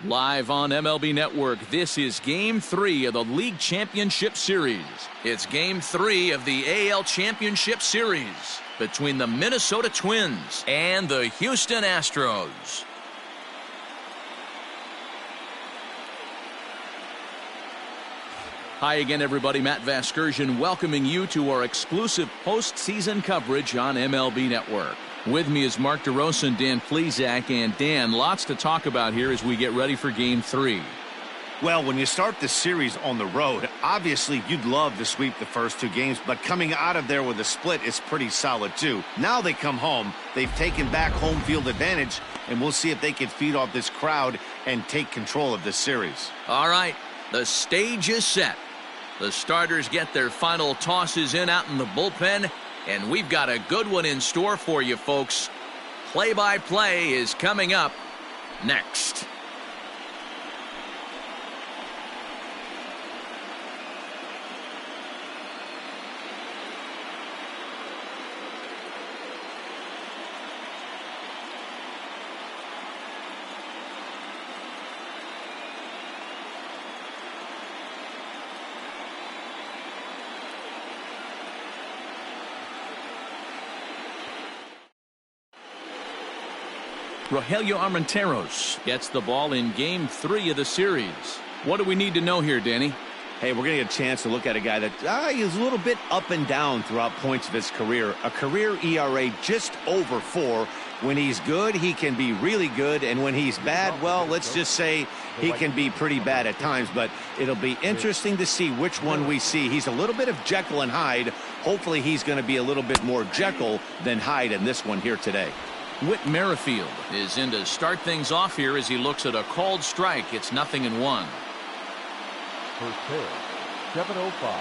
Live on MLB Network, this is Game 3 of the League Championship Series. It's Game 3 of the AL Championship Series between the Minnesota Twins and the Houston Astros. Hi again, everybody. Matt Vasgersian welcoming you to our exclusive postseason coverage on MLB Network. With me is Mark DeRosa and Dan Plesac. And Dan, lots to talk about here as we get ready for Game 3. Well, when you start this series on the road, obviously you'd love to sweep the first two games, but coming out of there with a split is pretty solid too. Now they come home, they've taken back home field advantage, and we'll see if they can feed off this crowd and take control of this series. All right, the stage is set. The starters get their final tosses in out in the bullpen, and we've got a good one in store for you folks. Play-by-play is coming up next. Rogelio Armanteros gets the ball in Game 3 of the series. What do we need to know here, Danny? Hey, we're going to get a chance to look at a guy that is a little bit up and down throughout points of his career. A career ERA just over 4. When he's good, he can be really good. And when he's bad, well, let's just say he can be pretty bad at times. But it'll be interesting to see which one we see. He's a little bit of Jekyll and Hyde. Hopefully he's going to be a little bit more Jekyll than Hyde in this one here today. Whit Merrifield is in to start things off here as he looks at a called strike. It's 0-1. First pitch, 7:05.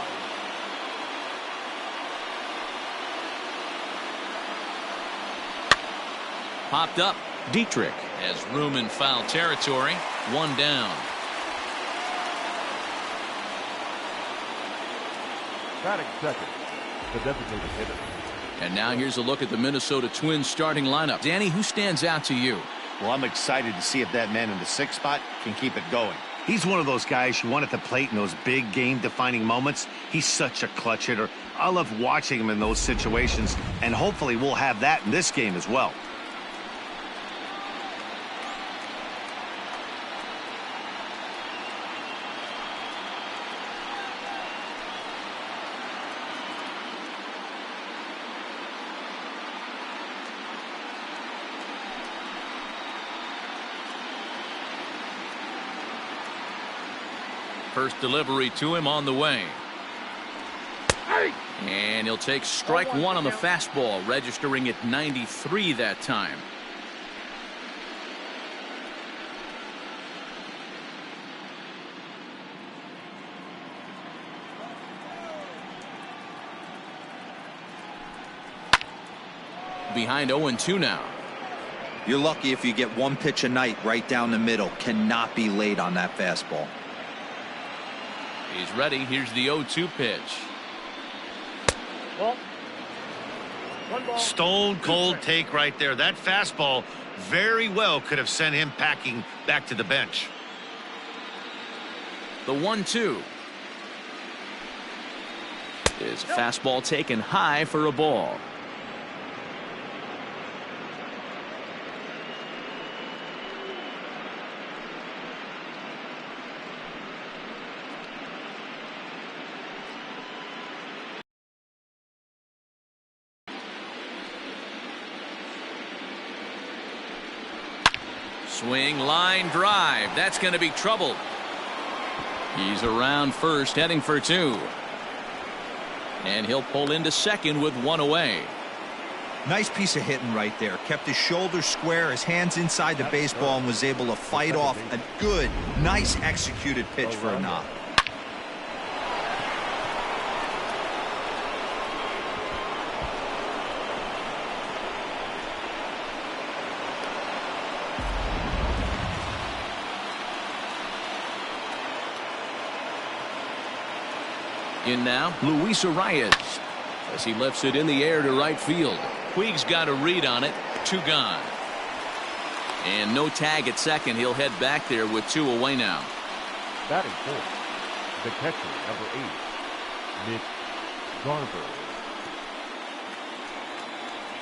Popped up. Dietrich has room in foul territory. One down. Batting second, the designated hitter. And now here's a look at the Minnesota Twins starting lineup. Danny, who stands out to you? Well, I'm excited to see if that man in the 6th spot can keep it going. He's one of those guys you want at the plate in those big game-defining moments. He's such a clutch hitter. I love watching him in those situations, and hopefully we'll have that in this game as well. First delivery to him on the way. And he'll take strike one on the fastball, registering at 93 that time. Behind 0-2 now. You're lucky if you get one pitch a night right down the middle. Cannot be late on that fastball. He's ready. Here's the 0-2 pitch. Stone cold take right there. That fastball very well could have sent him packing back to the bench. The 1-2 is a fastball taken high for a ball. Swing, line drive. That's going to be trouble. He's around first, heading for 2. And he'll pull into second with 1 away. Nice piece of hitting right there. Kept his shoulders square, his hands inside the baseball, and was able to fight off a good, nice executed pitch for a knock. In now, Luis Arias as he lifts it in the air to right field. Puig's got a read on it. 2 gone. And no tag at second. He'll head back there with 2 away now. Batting fourth, the catcher, number 8, Mitch Garver.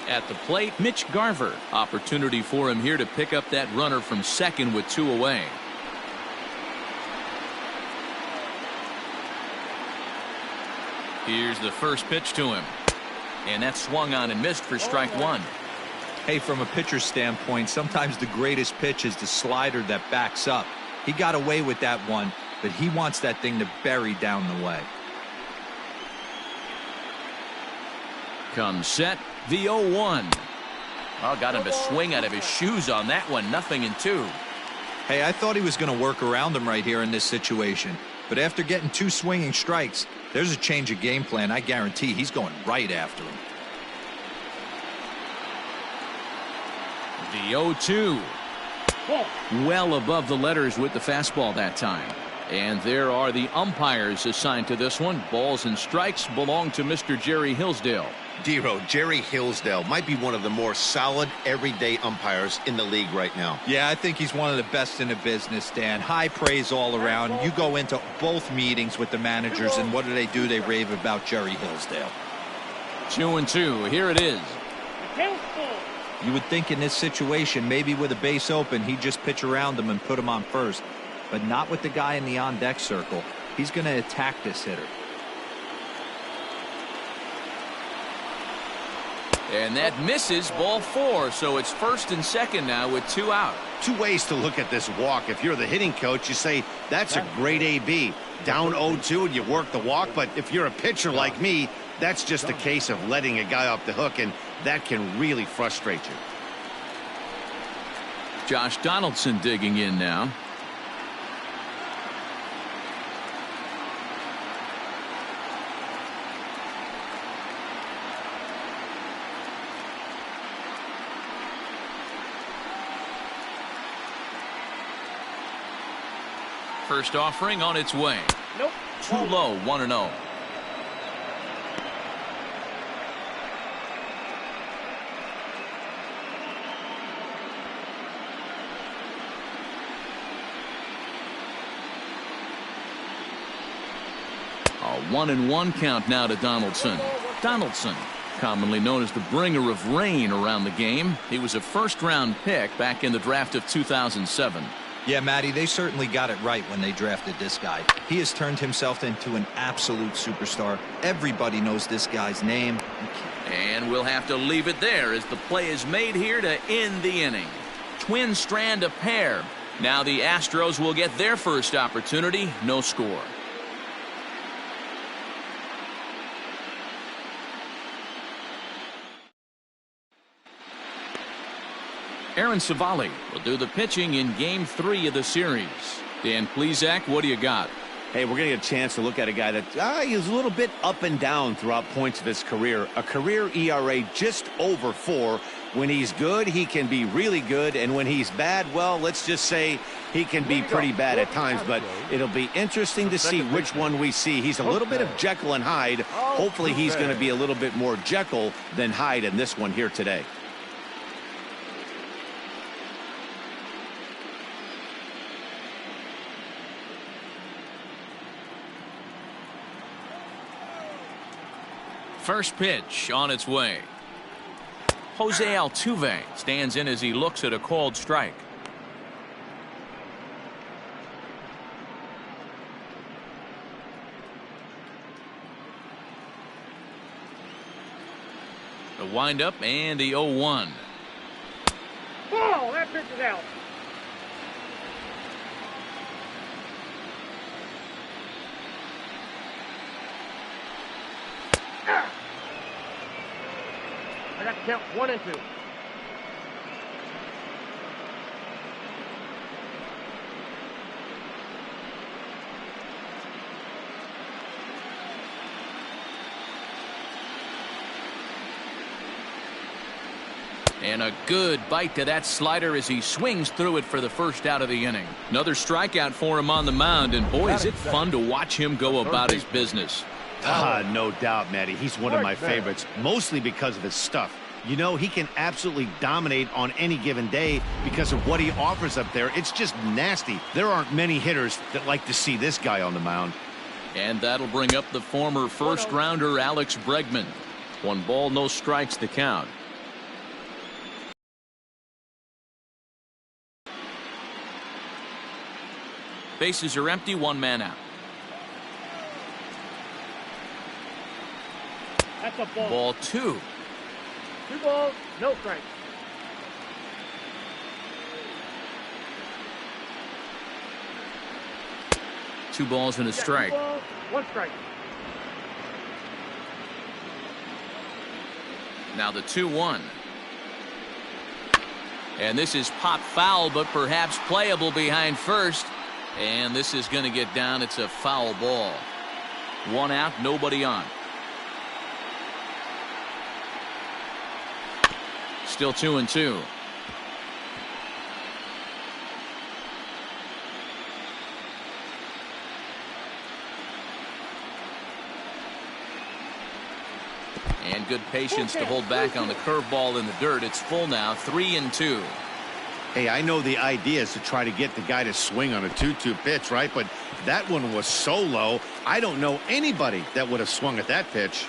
At the plate, Mitch Garver. Opportunity for him here to pick up that runner from second with 2 away. Here's the first pitch to him. And that swung on and missed for strike 1. Hey, from a pitcher's standpoint, sometimes the greatest pitch is the slider that backs up. He got away with that one, but he wants that thing to bury down the way. Comes set, the 0-1. Oh, got him to swing out of his shoes on that one. 0-2. Hey, I thought he was going to work around him right here in this situation. But after getting 2 swinging strikes, there's a change of game plan. I guarantee he's going right after him. The 0-2. Well above the letters with the fastball that time. And there are the umpires assigned to this one. Balls and strikes belong to Mr. Jerry Hillsdale. Dero, Jerry Hillsdale might be one of the more solid everyday umpires in the league right now. Yeah, I think he's one of the best in the business, Dan. High praise all around. You go into both meetings with the managers, and what do? They rave about Jerry Hillsdale. 2-2. Here it is. You would think in this situation, maybe with a base open, he'd just pitch around him and put him on first. But not with the guy in the on-deck circle. He's going to attack this hitter. And that misses, ball 4. So it's first and second now with 2 out. 2 ways to look at this walk. If you're the hitting coach, you say that's a great AB. Down 0-2 and you work the walk. But if you're a pitcher like me, that's just a case of letting a guy off the hook, and that can really frustrate you. Josh Donaldson digging in now. First offering on its way. Nope. Too low, 1-0. A 1-1 count now to Donaldson. Donaldson, commonly known as the bringer of rain around the game. He was a first-round pick back in the draft of 2007. Yeah, Matty, they certainly got it right when they drafted this guy. He has turned himself into an absolute superstar. Everybody knows this guy's name. And we'll have to leave it there as the play is made here to end the inning. Twin strand a pair. Now the Astros will get their first opportunity. No score. Aaron Savali will do the pitching in Game 3 of the series. Dan Plesac, what do you got? Hey, we're going to get a chance to look at a guy that he's a little bit up and down throughout points of his career. A career ERA just over 4. When he's good, he can be really good. And when he's bad, well, let's just say he can be pretty bad at times. But it'll be interesting to see which one we see. He's a little bit of Jekyll and Hyde. Hopefully he's going to be a little bit more Jekyll than Hyde in this one here today. First pitch on its way. Jose Altuve stands in as he looks at a called strike. The windup and the 0-1. Oh, that pitch is out. I got to count 1 and 2. And a good bite to that slider as he swings through it for the first out of the inning. Another strikeout for him on the mound, and boy, is it fun to watch him go about his business. No doubt, Matty. He's one of my favorites, mostly because of his stuff. You know, he can absolutely dominate on any given day because of what he offers up there. It's just nasty. There aren't many hitters that like to see this guy on the mound. And that'll bring up the former first-rounder Alex Breckman. 1 ball, no strikes to count. Bases are empty, 1 man out. That's a ball. Ball 2. 2 balls, no strikes. Two balls and a strike. 2 balls, 1 strike. Now the 2-1. And this is pop foul, but perhaps playable behind first. And this is going to get down. It's a foul ball. 1 out, nobody on. Still 2-2. And good patience to hold back on the curveball in the dirt. It's full now, 3-2. Hey, I know the idea is to try to get the guy to swing on a 2-2 pitch, right? But that one was so low, I don't know anybody that would have swung at that pitch.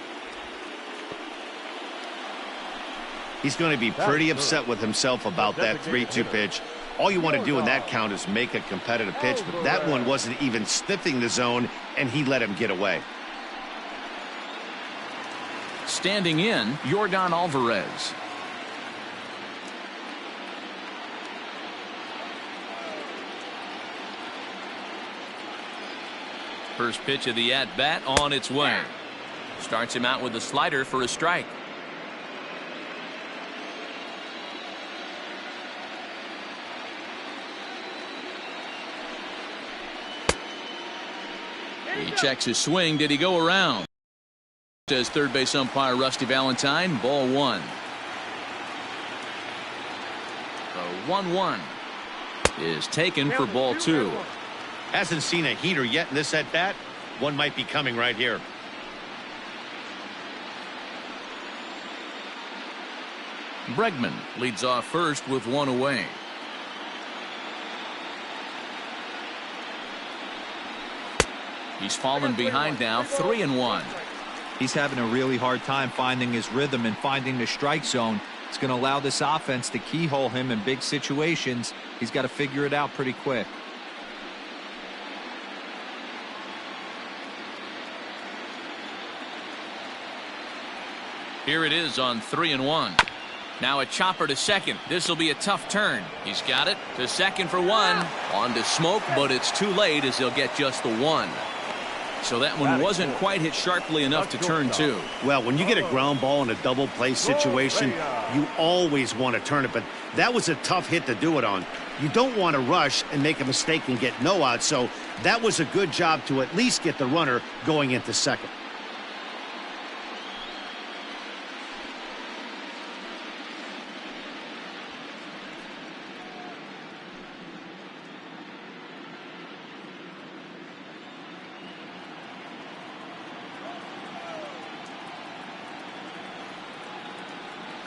He's going to be pretty upset with himself about that 3-2 pitch. All you want to do in that count is make a competitive pitch, but that one wasn't even sniffing the zone, and he let him get away. Standing in, Jorgan Alvarez. First pitch of the at-bat on its way. Starts him out with a slider for a strike. He checks his swing. Did he go around? Says third base umpire Rusty Valentine. Ball 1. The 1-1 is taken for ball 2. Hasn't seen a heater yet in this at-bat. One might be coming right here. Breckman leads off first with 1 away. He's fallen behind now, 3-1. He's having a really hard time finding his rhythm and finding the strike zone. It's going to allow this offense to keyhole him in big situations. He's got to figure it out pretty quick. Here it is on 3-1. Now a chopper to second. This will be a tough turn. He's got it to second for 1. On to Smoke, but it's too late as he'll get just the 1. So that one wasn't quite hit sharply enough to turn 2. Well, when you get a ground ball in a double play situation, you always want to turn it, but that was a tough hit to do it on. You don't want to rush and make a mistake and get no out, so that was a good job to at least get the runner going into second.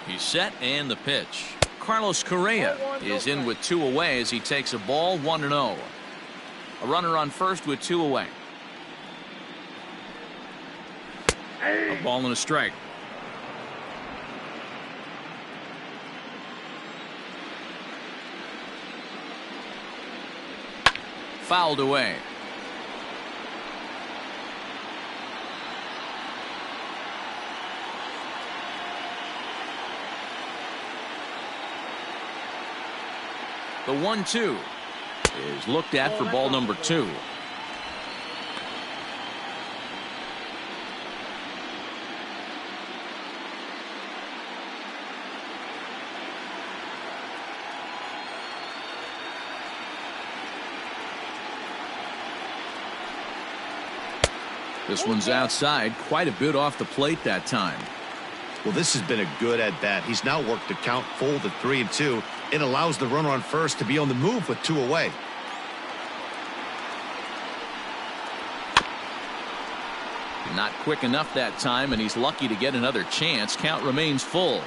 He's set and the pitch. Carlos Correa is in with 2 away as he takes a ball 1-0. A runner on first with 2 away. A ball and a strike. Fouled away. The 1-2 is looked at for ball number 2. This one's outside, quite a bit off the plate that time. Well, this has been a good at-bat. He's now worked the count full to 3-2. It allows the runner on first to be on the move with 2 away. Not quick enough that time, and he's lucky to get another chance. Count remains full.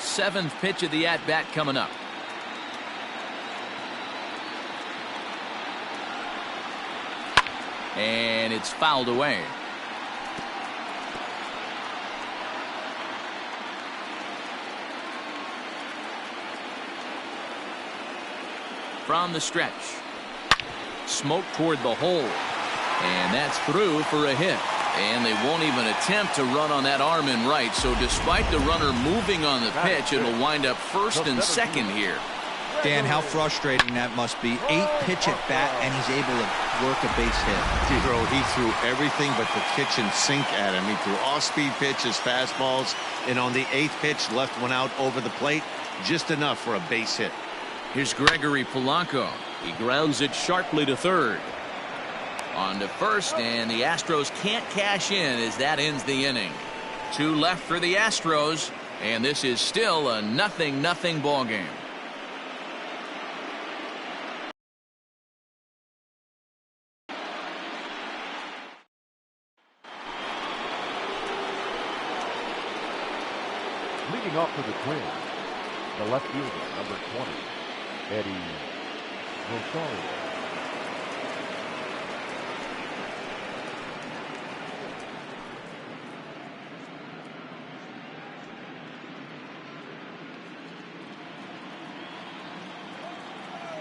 Seventh pitch of the at-bat coming up. And it's fouled away. From the stretch. Smoke toward the hole. And that's through for a hit. And they won't even attempt to run on that arm in right. So despite the runner moving on the pitch, it'll wind up first and second here. Dan, how frustrating that must be. 8-pitch at bat, and he's able to work a base hit. He threw everything but the kitchen sink at him. He threw off-speed pitches, fastballs, and on the 8th pitch, left one out over the plate. Just enough for a base hit. Here's Gregory Polanco. He grounds it sharply to third. On to first, and the Astros can't cash in as that ends the inning. 2 left for the Astros, and this is still a 0-0 ball game. Leading off for the Twins, the left fielder, number 20, Rosario.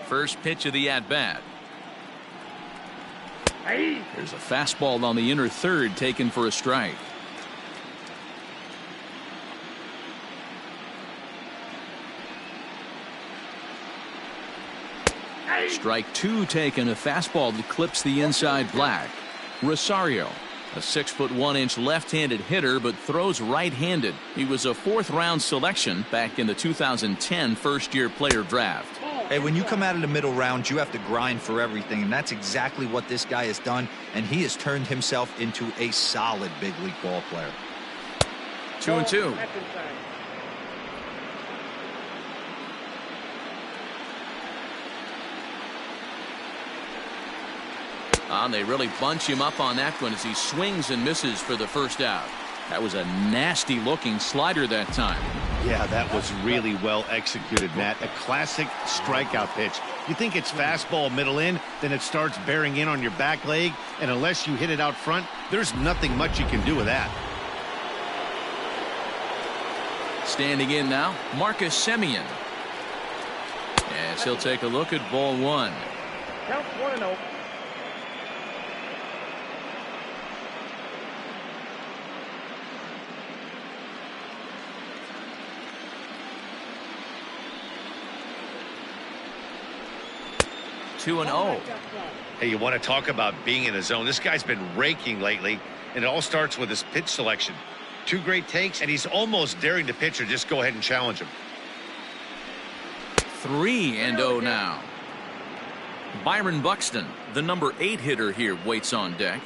First pitch of the at-bat. There's a fastball on the inner third taken for a strike. Strike 2 taken, a fastball that clips the inside black. Rosario, a 6'1" left-handed hitter, but throws right-handed. He was a 4th-round selection back in the 2010 first-year player draft. Hey, when you come out of the middle rounds, you have to grind for everything, and that's exactly what this guy has done, and he has turned himself into a solid big league ball player. 2-2. They really bunch him up on that one as he swings and misses for the first out. That was a nasty looking slider that time. Yeah, that was really well executed, Matt. A classic strikeout pitch. You think it's fastball middle in, then it starts bearing in on your back leg, and unless you hit it out front, there's nothing much you can do with that. Standing in now, Marcus Semien. Yes, he'll take a look at ball 1. Count 1-0. Hey, you want to talk about being in the zone? This guy's been raking lately, and it all starts with his pitch selection. 2 great takes, and he's almost daring the pitcher just go ahead and challenge him. 3-0 now. Byron Buxton, the number 8 hitter here, waits on deck.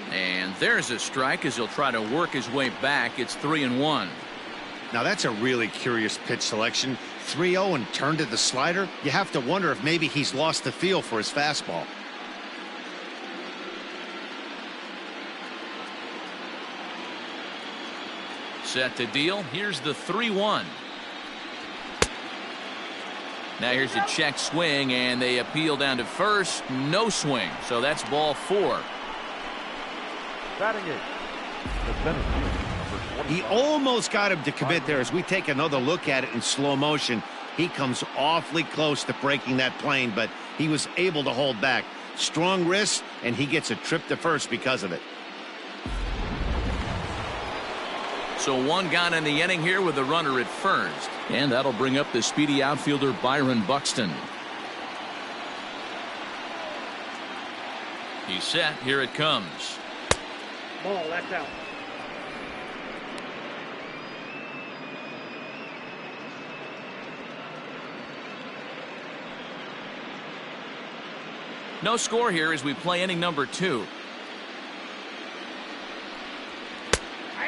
And there's a strike as he'll try to work his way back. It's 3-1. Now that's a really curious pitch selection. 3-0 and turned to the slider. You have to wonder if maybe he's lost the feel for his fastball. Set to deal. Here's the 3-1. Now here's a check swing, and they appeal down to first. No swing. So that's ball 4. Batting it, the center fielder, number 25. He almost got him to commit there. As we take another look at it in slow motion, he comes awfully close to breaking that plane, but he was able to hold back. Strong wrist, and he gets a trip to first because of it. So 1 gone in the inning here with the runner at first. And that'll bring up the speedy outfielder Byron Buxton. He's set. Here it comes. Ball, that's out. No score here as we play inning number 2.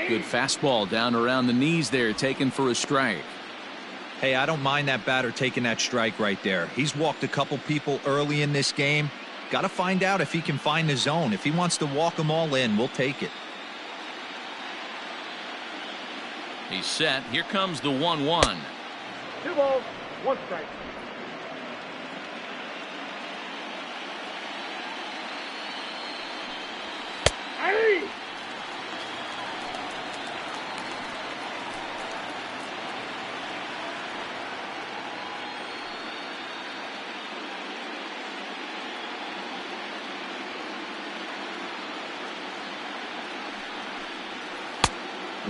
Good fastball down around the knees there, taken for a strike. Hey, I don't mind that batter taking that strike right there. He's walked a couple people early in this game. Got to find out if he can find the zone. If he wants to walk them all in, we'll take it. He's set. Here comes the 1-1. 2 balls, 1 strike. Hey!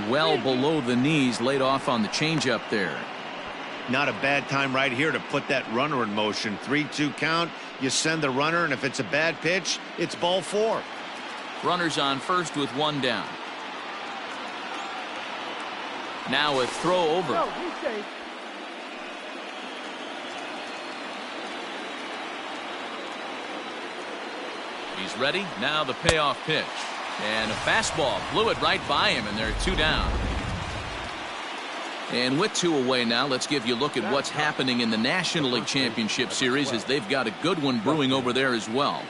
Well below the knees, laid off on the changeup there. Not a bad time right here to put that runner in motion. 3-2 count. You send the runner, and if it's a bad pitch, it's ball 4. Runners on first with 1 down. Now a throw over. No, he's safe. He's ready. Now the payoff pitch. And a fastball blew it right by him, and they're 2 down. And with 2 away now, let's give you a look at what's happening in the National League Championship Series, as they've got a good one brewing over there as well.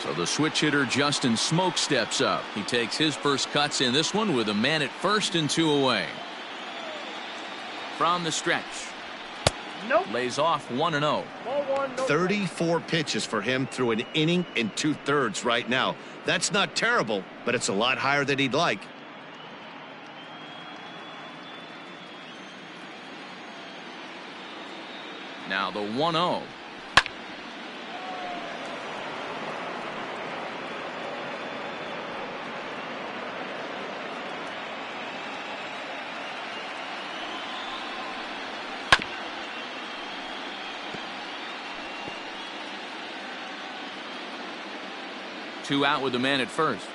So the switch hitter Justin Smoke steps up. He takes his first cuts in this one with a man at first and 2 away. From the stretch. Nope. Lays off 1-0. Ball 1, no 34 pitches for him through an inning and 2/3 right now. That's not terrible, but it's a lot higher than he'd like. Now the 1-0. Two out with the man at first.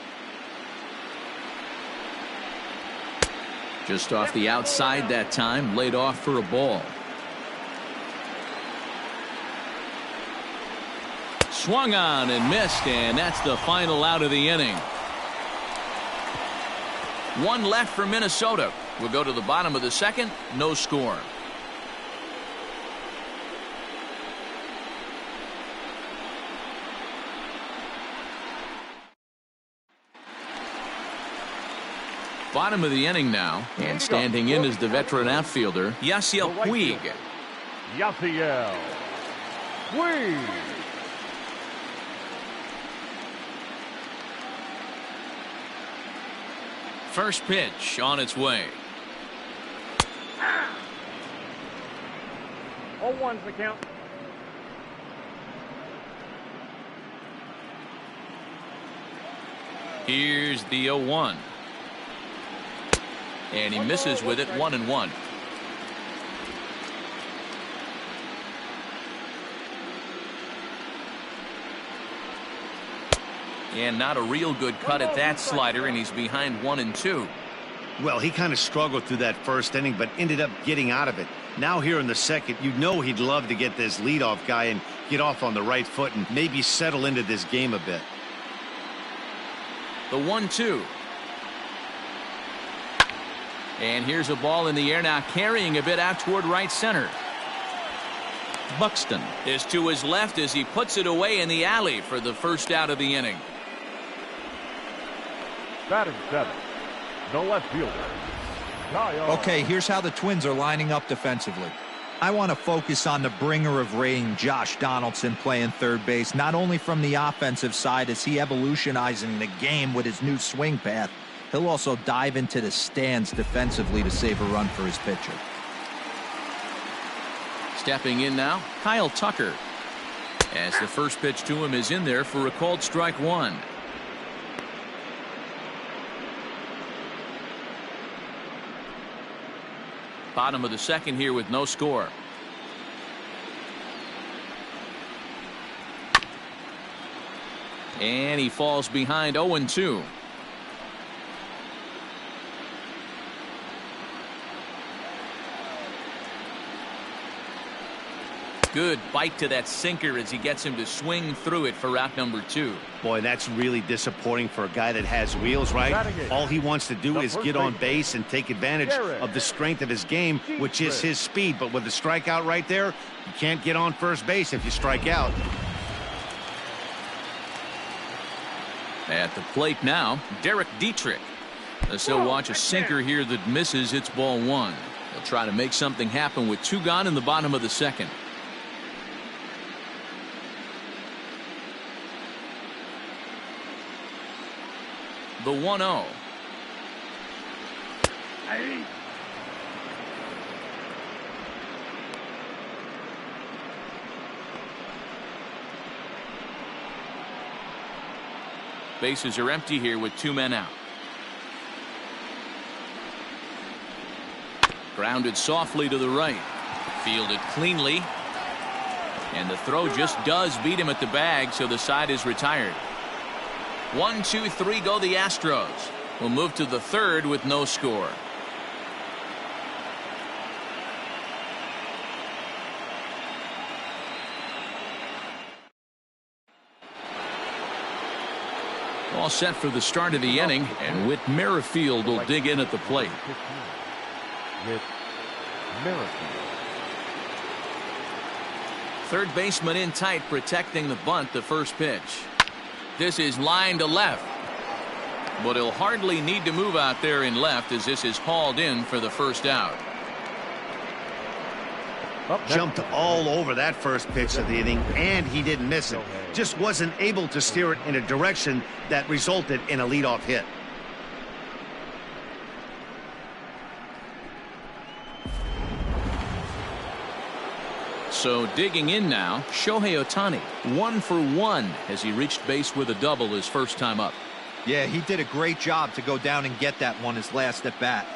Just off the outside that time, laid off for a ball. Swung on and missed, and that's the final out of the inning. 1 left for Minnesota. We'll go to the bottom of the second. No score. Bottom of the inning now, and standing in is the veteran outfielder Yaciel Puig. Yaciel Puig. First pitch on its way. 0-1's the count. Here's the 0-1. And he misses with it, 1-1. And not a real good cut at that slider, and he's behind 1-2. Well, he kind of struggled through that first inning, but ended up getting out of it. Now here in the second, you know he'd love to get this leadoff guy and get off on the right foot and maybe settle into this game a bit. The 1-2. And here's a ball in the air now, carrying a bit out toward right center. Buxton is to his left as he puts it away in the alley for the first out of the inning. Batting 7, the left fielder. Okay, here's how the Twins are lining up defensively. I want to focus on the bringer of rain, Josh Donaldson, playing third base, not only from the offensive side as he evolutionizing the game with his new swing path. He'll also dive into the stands defensively to save a run for his pitcher. Stepping in now, Kyle Tucker. As the first pitch to him is in there for a called strike 1. Bottom of the second here with no score. And he falls behind 0-2. Good bite to that sinker as he gets him to swing through it for out number 2. Boy, that's really disappointing for a guy that has wheels, right? All he wants to do is get on base and take advantage of the strength of his game, which is his speed. But with the strikeout right there, you can't get on first base if you strike out. At the plate now, Derek Dietrich. He'll watch a sinker here that misses. It's ball 1. He'll try to make something happen with 2 gone in the bottom of the 2nd. The 1-0. Bases are empty here with 2 men out. Grounded softly to the right. Fielded cleanly. And the throw just does beat him at the bag, so the side is retired. 1, 2, 3 go the Astros. We'll move to the 3rd with no score. All set for the start of the inning, and Whit Merrifield will dig in at the plate. Third baseman in tight, protecting the bunt. The first pitch. This is line to left, but he'll hardly need to move out there in left as this is hauled in for the first out. Jumped all over that first pitch of the inning, and he didn't miss it. Just wasn't able to steer it in a direction that resulted in a leadoff hit. So digging in now, Shohei Ohtani, 1 for 1 as he reached base with a double his first time up. Yeah, he did a great job to go down and get that one his last at bat.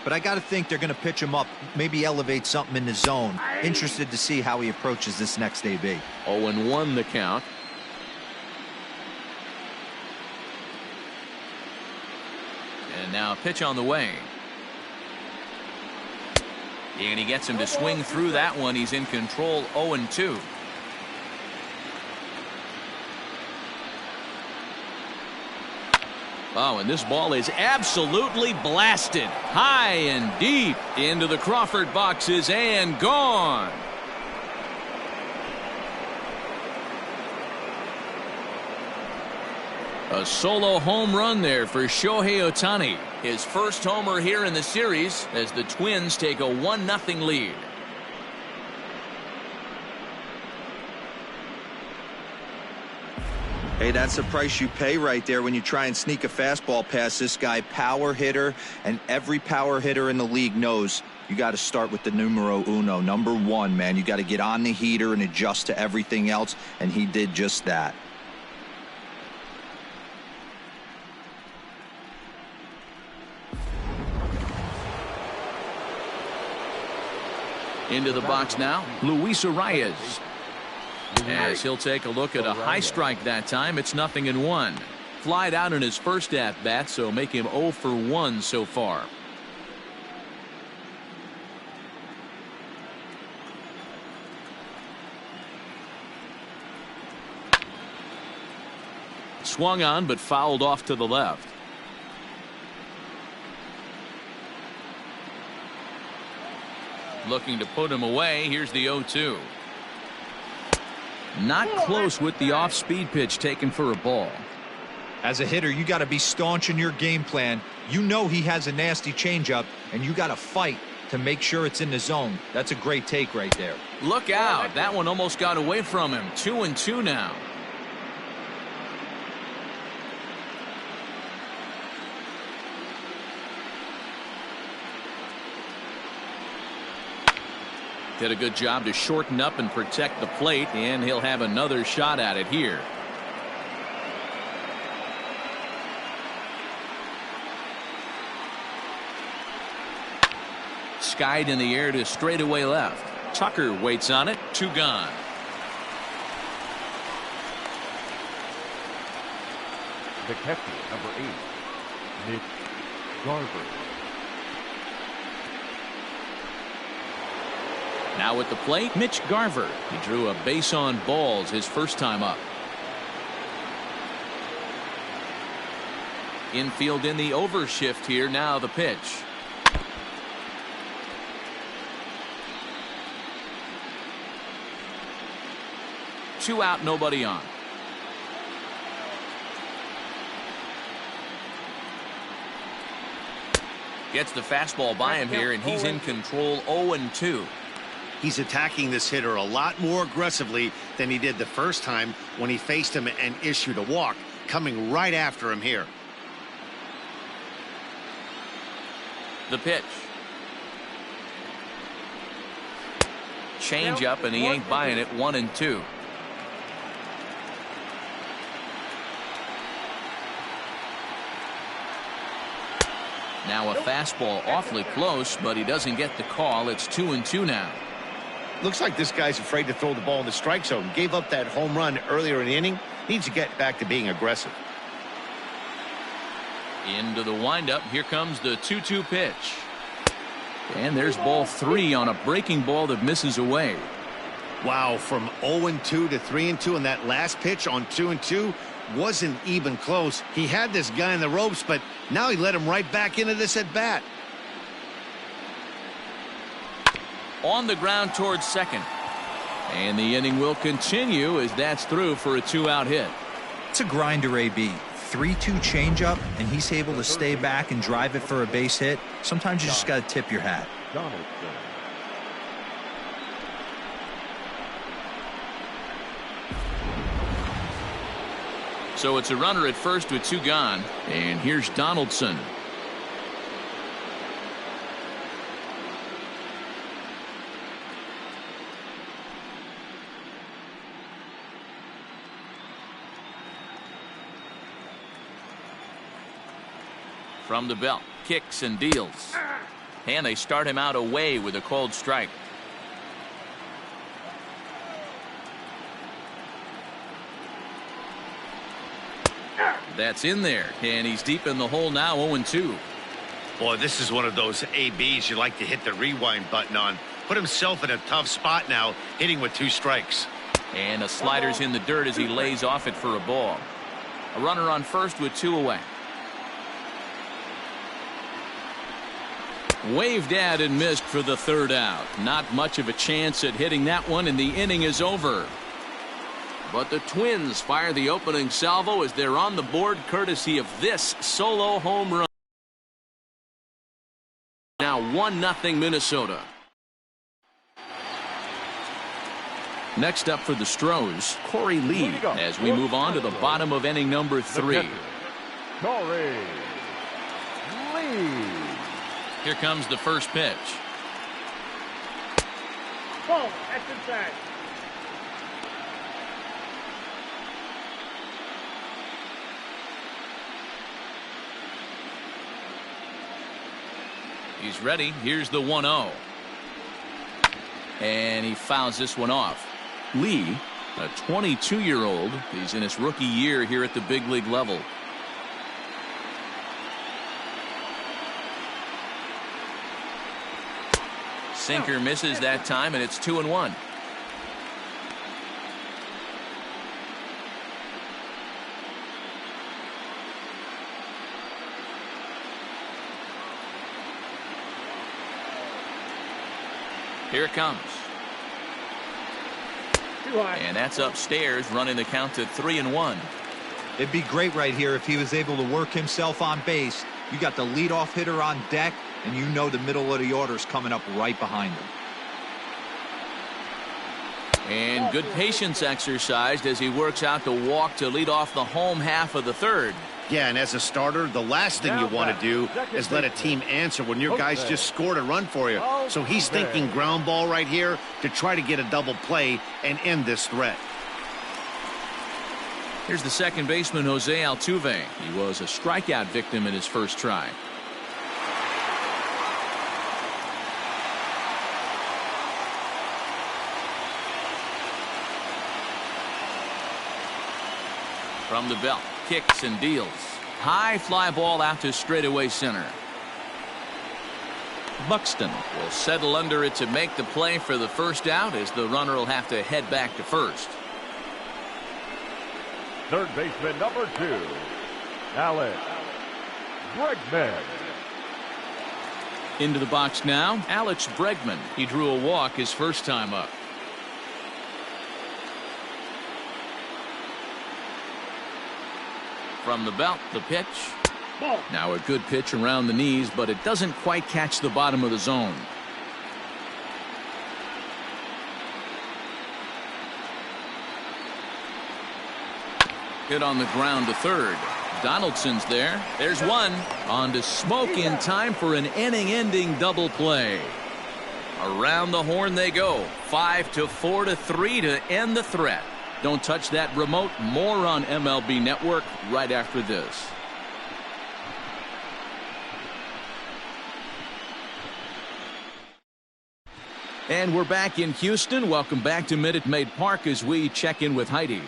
But I got to think they're going to pitch him up, maybe elevate something in the zone. Interested to see how he approaches this next AB. 0-1 the count. And now a pitch on the way. And he gets him to swing through that one. He's in control. 0-2. Oh, and this ball is absolutely blasted high and deep into the Crawford boxes and gone. A solo home run there for Shohei Ohtani. His first homer here in the series as the Twins take a 1-0 lead. Hey, that's the price you pay right there when you try and sneak a fastball past this guy. Power hitter, and every power hitter in the league knows you got to start with the numero uno, number 1, man. You got to get on the heater and adjust to everything else, and he did just that. Into the box now, Luis Arias. As he'll take a look at a high strike that time. It's 0-1. Flied out in his first at bat, so make him 0 for 1 so far. Swung on but fouled off to the left. Looking to put him away. Here's the 0-2. Not close with the off-speed pitch taken for a ball. As a hitter, you got to be staunch in your game plan. You know he has a nasty changeup, and you got to fight to make sure it's in the zone. That's a great take right there. Look out. That one almost got away from him. 2-2 now. Did a good job to shorten up and protect the plate, and he'll have another shot at it here. Skied in the air to straightaway left. Tucker waits on it. 2 gone. The catcher, number 8, Nick Garver. Now at the plate, Mitch Garver. He drew a base on balls his first time up. Infield in the overshift here. Now the pitch. Two out, nobody on. Gets the fastball by him here, and he's in control. 0-2. He's attacking this hitter a lot more aggressively than he did the first time when he faced him and issued a walk, coming right after him here. The pitch. Change up, and he ain't buying it. 1-2. Now a fastball awfully close, but he doesn't get the call. It's 2-2 now. Looks like this guy's afraid to throw the ball in the strike zone. Gave up that home run earlier in the inning. Needs to get back to being aggressive. Into the windup. Here comes the 2-2 pitch. And there's ball 3 on a breaking ball that misses away. Wow, from 0-2 to 3-2 in that last pitch on 2-2 wasn't even close. He had this guy in the ropes, but now he let him right back into this at bat. On the ground towards second. And the inning will continue as that's through for a 2-out hit. It's a grinder, AB. 3-2 changeup, and he's able to stay back and drive it for a base hit. Sometimes you just got to tip your hat. Donaldson. So it's a runner at first with 2 gone. And here's Donaldson. From the belt, kicks and deals. And they start him out away with a called strike. That's in there, and he's deep in the hole now. 0-2. Boy, this is one of those ABs you like to hit the rewind button on. Put himself in a tough spot now, hitting with 2 strikes. And a slider's in the dirt as he lays off it for a ball. A runner on first with 2 away. Waved at and missed for the 3rd out. Not much of a chance at hitting that one, and the inning is over. But the Twins fire the opening salvo as they're on the board courtesy of this solo home run. Now 1-0 Minnesota. Next up for the Stros, Corey Lee, as we move on to the bottom of inning number 3. Corey Lee. Here comes the first pitch. Ball, that's inside. He's ready. Here's the 1-0. And he fouls this one off. Lee, a 22-year-old. He's in his rookie year here at the big league level. Sinker misses that time, and it's 2-1. Here it comes. And that's upstairs, running the count to 3-1. It'd be great right here if he was able to work himself on base. You got the leadoff hitter on deck, and you know the middle of the order is coming up right behind him. And good patience exercised as he works out the walk to lead off the home half of the 3rd. Yeah, and as a starter, the last thing you want to do is let a team answer when your guys just scored a run for you. So he's thinking ground ball right here to try to get a double play and end this threat. Here's the second baseman, Jose Altuve. He was a strikeout victim in his first try. From the belt, kicks and deals. High fly ball out to straightaway center. Buxton will settle under it to make the play for the first out, as the runner will have to head back to first. Third baseman number 2, Alex Breckman. Into the box now, Alex Breckman. He drew a walk his first time up. From the belt, the pitch. Now a good pitch around the knees, but it doesn't quite catch the bottom of the zone. Hit on the ground to third. Donaldson's there. There's one. On to Smoke in time for an inning-ending double play. Around the horn they go. 5-4-3 to end the threat. Don't touch that remote. More on MLB Network right after this. And we're back in Houston. Welcome back to Minute Maid Park as we check in with Heidi.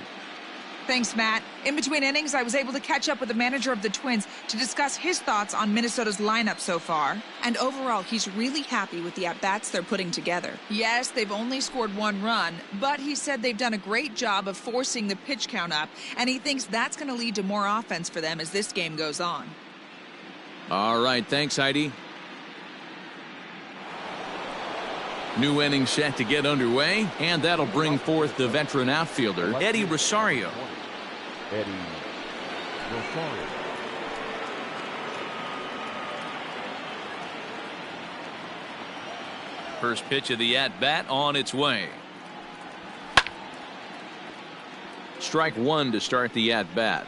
Thanks, Matt. In between innings, I was able to catch up with the manager of the Twins to discuss his thoughts on Minnesota's lineup so far. And overall, he's really happy with the at-bats they're putting together. Yes, they've only scored 1 run, but he said they've done a great job of forcing the pitch count up, and he thinks that's going to lead to more offense for them as this game goes on. All right, thanks, Heidi. New inning set to get underway, and that'll bring forth the veteran outfielder, Eddie Rosario. Eddie Rosario. First pitch of the at-bat on its way. Strike 1 to start the at-bat.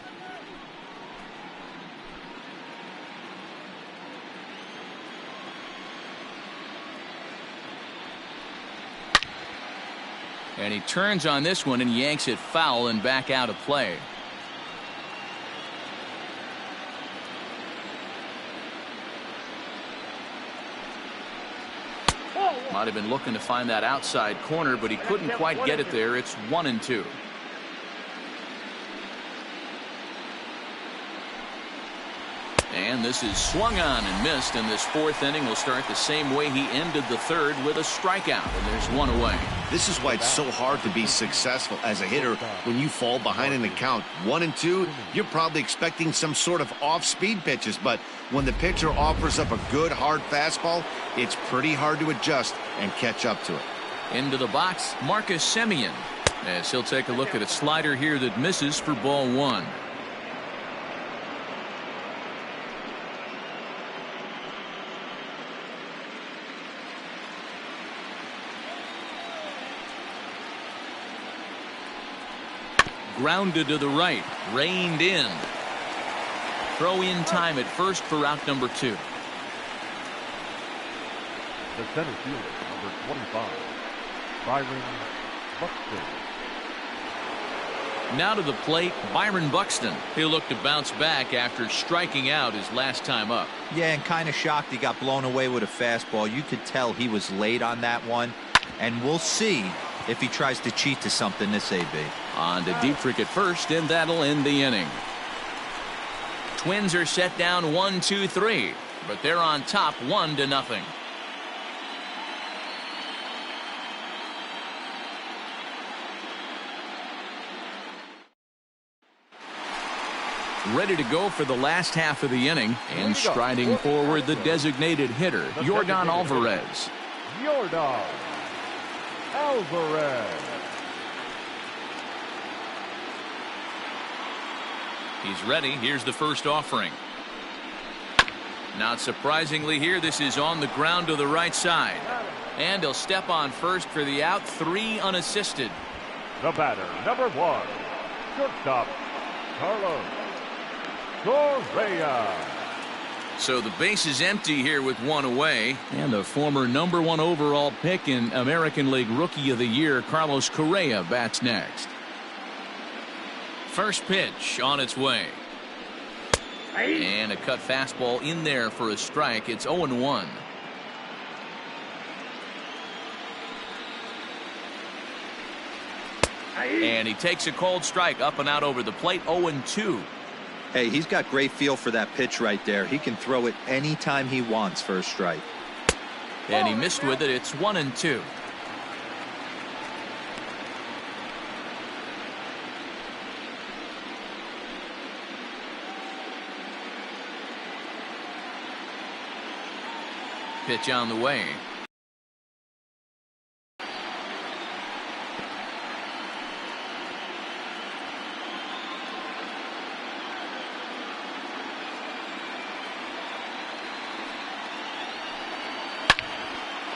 And he turns on this one and yanks it foul and back out of play. Might have been looking to find that outside corner, but he couldn't quite get it there. It's 1-2. And this is swung on and missed, and this 4th inning will start the same way he ended the 3rd, with a strikeout, and there's 1 away. This is why it's so hard to be successful as a hitter when you fall behind in the count. 1-2, you're probably expecting some sort of off-speed pitches, but when the pitcher offers up a good hard fastball, it's pretty hard to adjust and catch up to it. Into the box, Marcus Semien, as he'll take a look at a slider here that misses for ball 1. Grounded to the right, reined in. Throw in time at first for out number 2. The center fielder, number 25, Byron Buxton. Now to the plate, Byron Buxton. He'll look to bounce back after striking out his last time up. Yeah, and kind of shocked he got blown away with a fastball. You could tell he was late on that one, and we'll see if he tries to cheat to something this AB. On to Dietrich at first, and that'll end the inning. Twins are set down 1-2-3, but they're on top 1-0. Ready to go for the last half of the inning, and striding forward the designated hitter, Jorgan Alvarez. Jorgan Alvarez. He's ready. Here's the first offering. Not surprisingly here, this is on the ground to the right side. And he'll step on first for the out, 3 unassisted. The batter, number 1, shortstop, Carlos Correa. So the base is empty here with 1 away. And the former number 1 overall pick in American League Rookie of the Year, Carlos Correa, bats next. First pitch on its way. And a cut fastball in there for a strike. It's 0-1. And he takes a cold strike up and out over the plate. 0-2. Hey, he's got great feel for that pitch right there. He can throw it anytime he wants for a strike. And he missed with it. It's 1-2. Pitch on the way.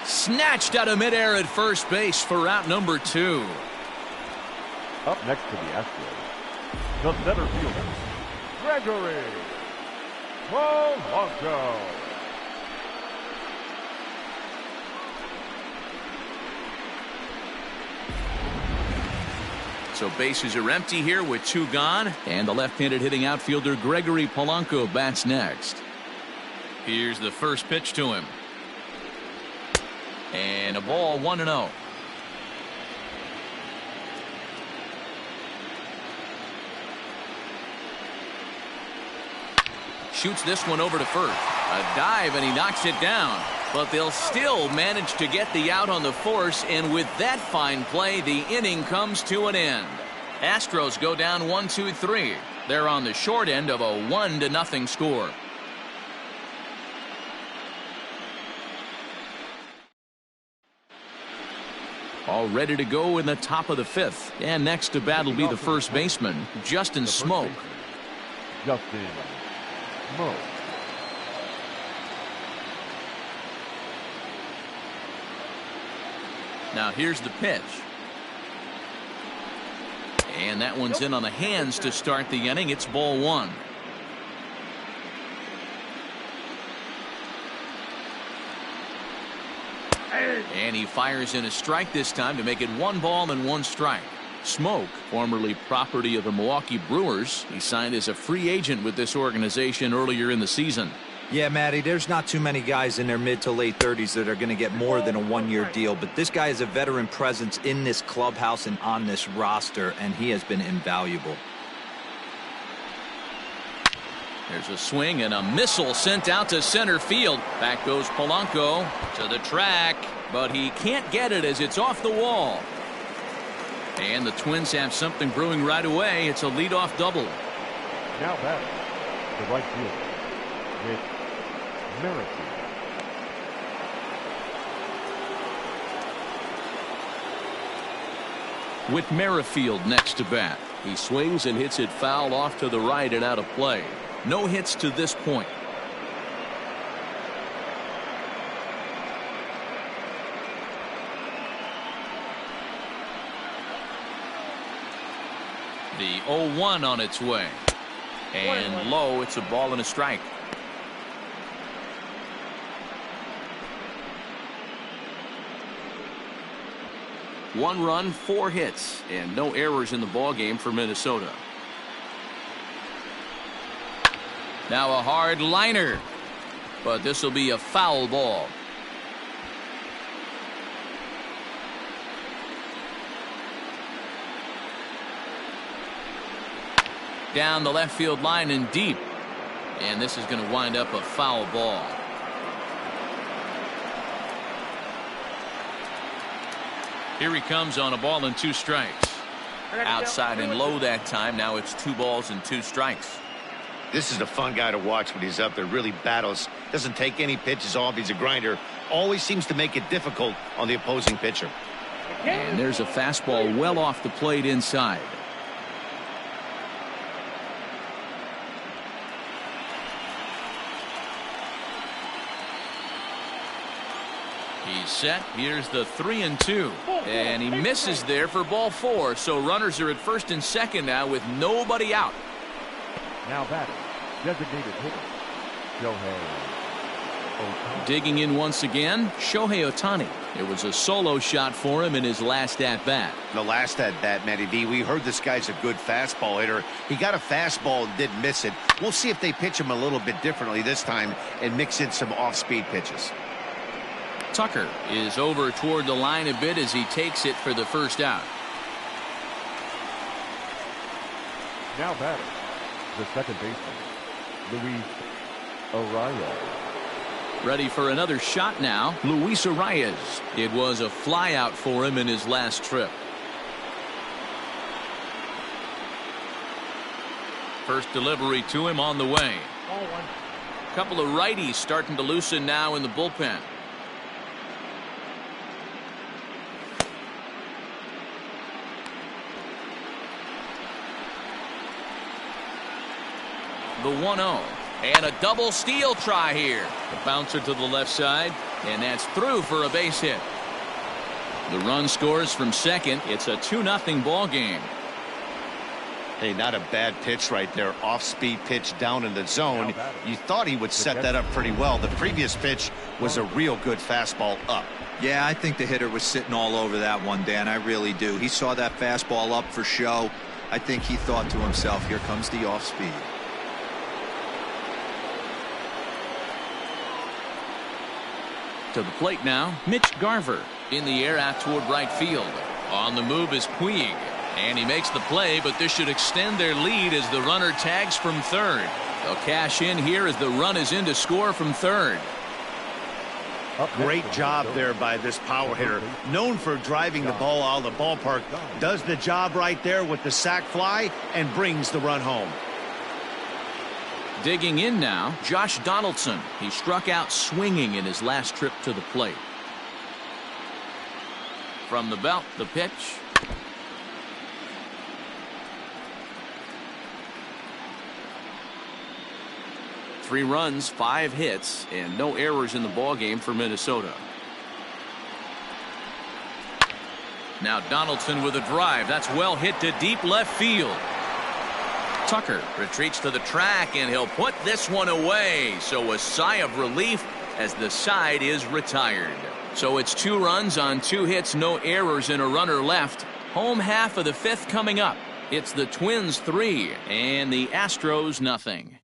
Snatched out of midair at first base for out number 2. Up next to the Astros, the center fielder, Gregory Polanco. So bases are empty here with 2 gone, and the left-handed hitting outfielder Gregory Polanco bats next. Here's the first pitch to him. And a ball, 1-0. Shoots this one over to first. A dive, and he knocks it down. But they'll still manage to get the out on the force, and with that fine play, the inning comes to an end. Astros go down 1-2-3. They're on the short end of a 1-0 score. All ready to go in the top of the 5th. And next to bat will be the first baseman, Justin Smoke. Justin Smoke. Now here's the pitch. And that one's in on the hands to start the inning. It's ball 1. And he fires in a strike this time to make it 1 ball and 1 strike. Smoke, formerly property of the Milwaukee Brewers. He signed as a free agent with this organization earlier in the season. Yeah, Matty, there's not too many guys in their mid to late 30s that are going to get more than a 1-year deal, but this guy is a veteran presence in this clubhouse and on this roster, and he has been invaluable. There's a swing and a missile sent out to center field. Back goes Polanco to the track, but he can't get it as it's off the wall. And the Twins have something brewing right away. It's a leadoff double. Now back the right fielder with Merrifield. With Merrifield next to bat. He swings and hits it foul off to the right and out of play. No hits to this point. The 0-1 on its way. And low, it's a ball and a strike. One run, 4 hits, and no errors in the ballgame for Minnesota. Now a hard liner, but this will be a foul ball. Down the left field line and deep, and this is going to wind up a foul ball. Here he comes on a ball and 2 strikes. Outside and low that time. Now it's 2 balls and 2 strikes. This is a fun guy to watch when he's up there. Really battles. Doesn't take any pitches off. He's a grinder. Always seems to make it difficult on the opposing pitcher. And there's a fastball well off the plate inside. He's set. Here's the 3-2. And he misses there for ball 4. So runners are at first and second now with nobody out. Now batting, designated hitter, Shohei Ohtani. Digging in once again, Shohei Ohtani. It was a solo shot for him in his last at-bat. The last at-bat, Matty V, we heard this guy's a good fastball hitter. He got a fastball and didn't miss it. We'll see if they pitch him a little bit differently this time and mix in some off-speed pitches. Tucker is over toward the line a bit as he takes it for the first out. Now batting, the second baseman, Luis Arraez. Ready for another shot now. Luis Arias. It was a flyout for him in his last trip. First delivery to him on the way. A couple of righties starting to loosen now in the bullpen. The 1-0. And a double steal try here. The bouncer to the left side. And that's through for a base hit. The run scores from second. It's a 2-0 ball game. Hey, not a bad pitch right there. Off-speed pitch down in the zone. You thought he would set that up pretty well. The previous pitch was a real good fastball up. Yeah, I think the hitter was sitting all over that one, Dan. I really do. He saw that fastball up for show. I think he thought to himself, here comes the off-speed. To the plate now, Mitch Garver. In the air out toward right field. On the move is Puig. And he makes the play, but this should extend their lead as the runner tags from third. They'll cash in here as the run is in to score from third. Great job there by this power hitter. Known for driving the ball out of the ballpark. Does the job right there with the sac fly and brings the run home. Digging in now, Josh Donaldson. He struck out swinging in his last trip to the plate. From the belt, the pitch. Three runs, 5 hits, and no errors in the ballgame for Minnesota. Now Donaldson with a drive. That's well hit to deep left field. Tucker retreats to the track, and he'll put this one away. So a sigh of relief as the side is retired. So it's 2 runs on 2 hits, no errors, and a runner left. Home half of the 5th coming up. It's the Twins 3 and the Astros nothing.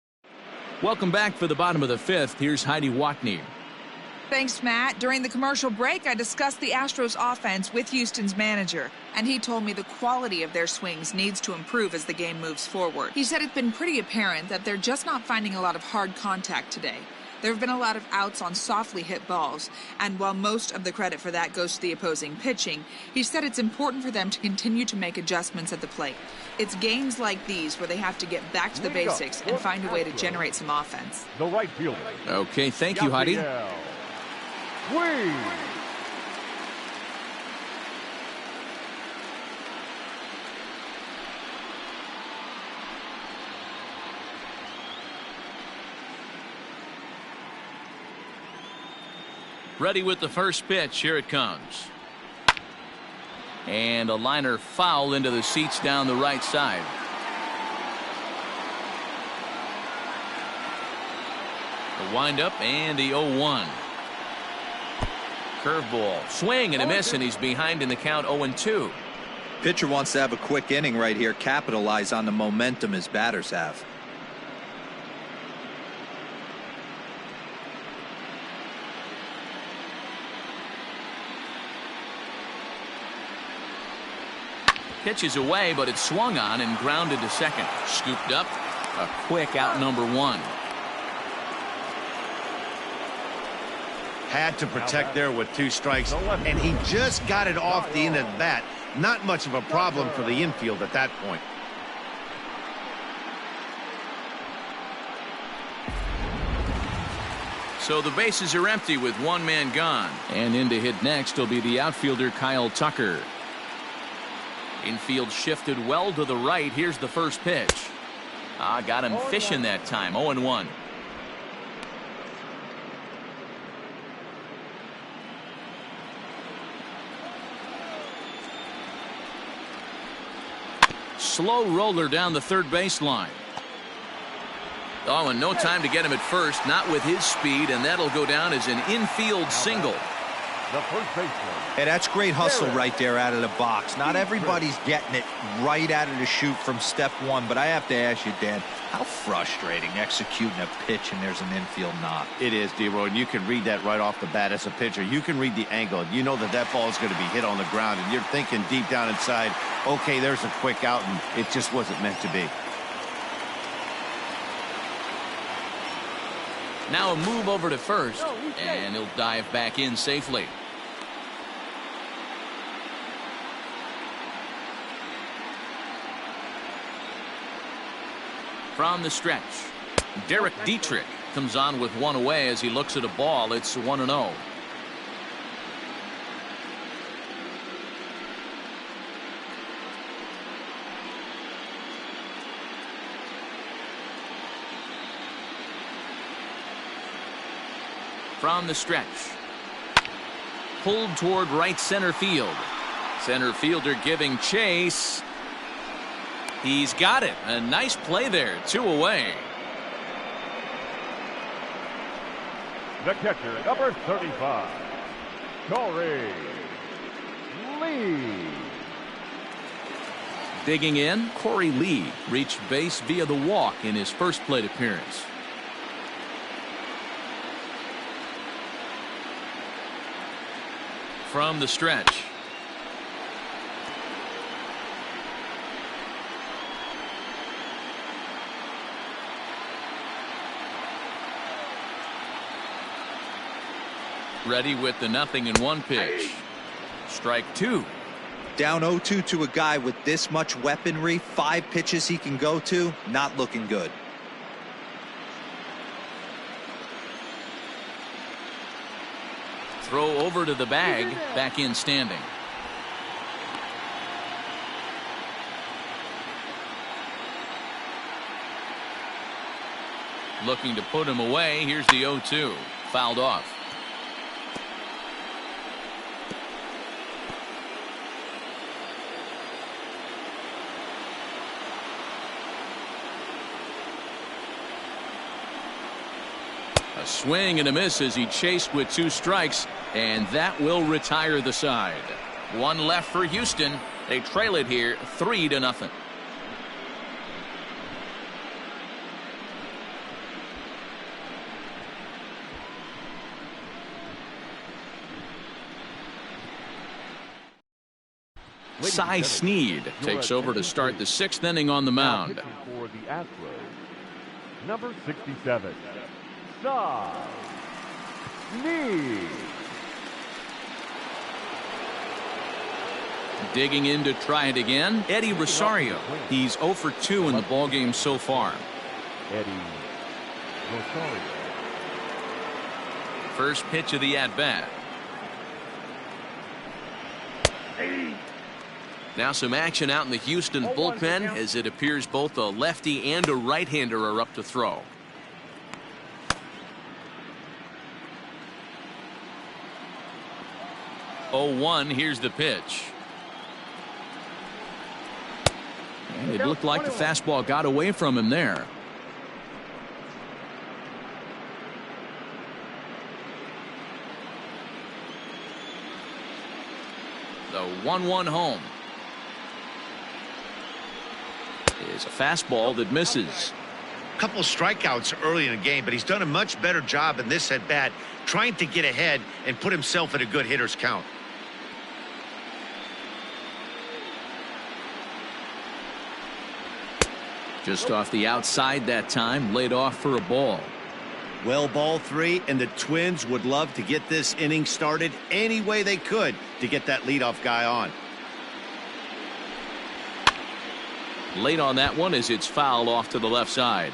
Welcome back for the bottom of the 5th. Here's Heidi Watney. Thanks, Matt. During the commercial break, I discussed the Astros offense with Houston's manager, and he told me the quality of their swings needs to improve as the game moves forward. He said it's been pretty apparent that they're just not finding a lot of hard contact today. There have been a lot of outs on softly hit balls, and while most of the credit for that goes to the opposing pitching, he said it's important for them to continue to make adjustments at the plate. It's games like these where they have to get back to the basics and find a way to generate some offense. The right fielder. Okay, thank you, Heidi. Yaciel Puig. Ready with the first pitch. Here it comes. And a liner foul into the seats down the right side. The windup and the 0-1. Curveball. Swing and a miss, and he's behind in the count 0-2. Pitcher wants to have a quick inning right here. Capitalize on the momentum his batters have. Pitch is away, but it's swung on and grounded to second. Scooped up. A quick out number 1. Had to protect there with 2 strikes, and he just got it off the end of the bat. Not much of a problem for the infield at that point. So the bases are empty with 1 man gone. And in to hit next will be the outfielder Kyle Tucker. Infield shifted well to the right. Here's the first pitch. Got him fishing that time. 0-1. Slow roller down the third baseline. Oh, and no time to get him at first. Not with his speed, and that'll go down as an infield single. The first baseman. Hey, that's great hustle right there out of the box. Not everybody's getting it right out of the chute from step 1, but I have to ask you, Dan, how frustrating executing a pitch and there's an infield knock. It is, D-Roy, and you can read that right off the bat as a pitcher. You can read the angle. You know that that ball is going to be hit on the ground, and you're thinking deep down inside, okay, there's a quick out, and it just wasn't meant to be. Now a move over to first, and he'll dive back in safely. From the stretch, Derek Dietrich comes on with one away as he looks at a ball. It's 1-0. From the stretch, pulled toward right center field. Center fielder giving chase. He's got it. A nice play there. 2 away. The catcher, number 35, Corey Lee. Digging in, Corey Lee reached base via the walk in his first plate appearance. From the stretch, ready with the 0-1 pitch. Strike 2. Down 0-2 to a guy with this much weaponry, 5 pitches he can go to, not looking good. Throw over to the bag, back in standing. Looking to put him away. Here's the 0-2. Fouled off. A swing and a miss as he chased with 2 strikes, and that will retire the side. 1 left for Houston. They trail it here 3-0. Cy Sneed takes over to start the 6th inning on the mound. For the Astros, number 67, Cy Sneed. Digging in to try it again, Eddie Rosario. He's 0 for 2 in the ballgame so far. Eddie Rosario. First pitch of the at-bat. Now some action out in the Houston bullpen as it appears both a lefty and a right-hander are up to throw. Oh, 1, here's the pitch. And it looked like the fastball got away from him there. The 1-1 home. Is a fastball that misses. Couple strikeouts early in the game, but he's done a much better job in this at bat trying to get ahead and put himself in a good hitter's count. Just off the outside that time, laid off for a ball. Well, ball 3, and the Twins would love to get this inning started any way they could to get that leadoff guy on. Late on that one as it's fouled off to the left side.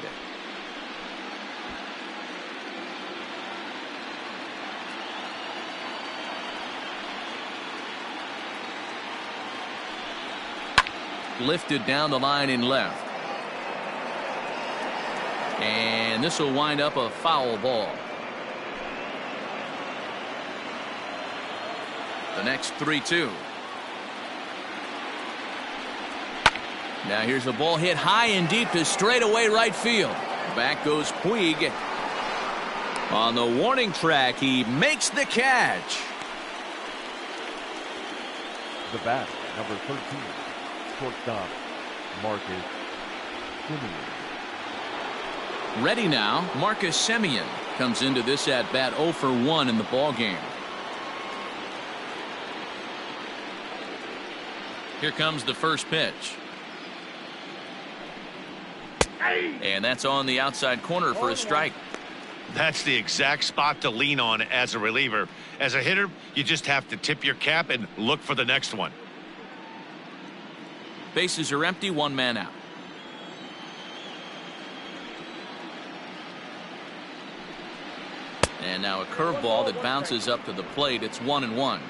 Lifted down the line in left. And this will wind up a foul ball. The next 3-2. Now here's a ball hit high and deep to straightaway right field. Back goes Puig. On the warning track, he makes the catch. The bat, number 13, shortstop, Marcus Semien. Ready now, Marcus Semien comes into this at bat 0 for 1 in the ball game. Here comes the first pitch. And that's on the outside corner for a strike. That's the exact spot to lean on as a reliever. As a hitter, you just have to tip your cap and look for the next one. Bases are empty, one man out. And now a curveball that bounces up to the plate. It's 1-1.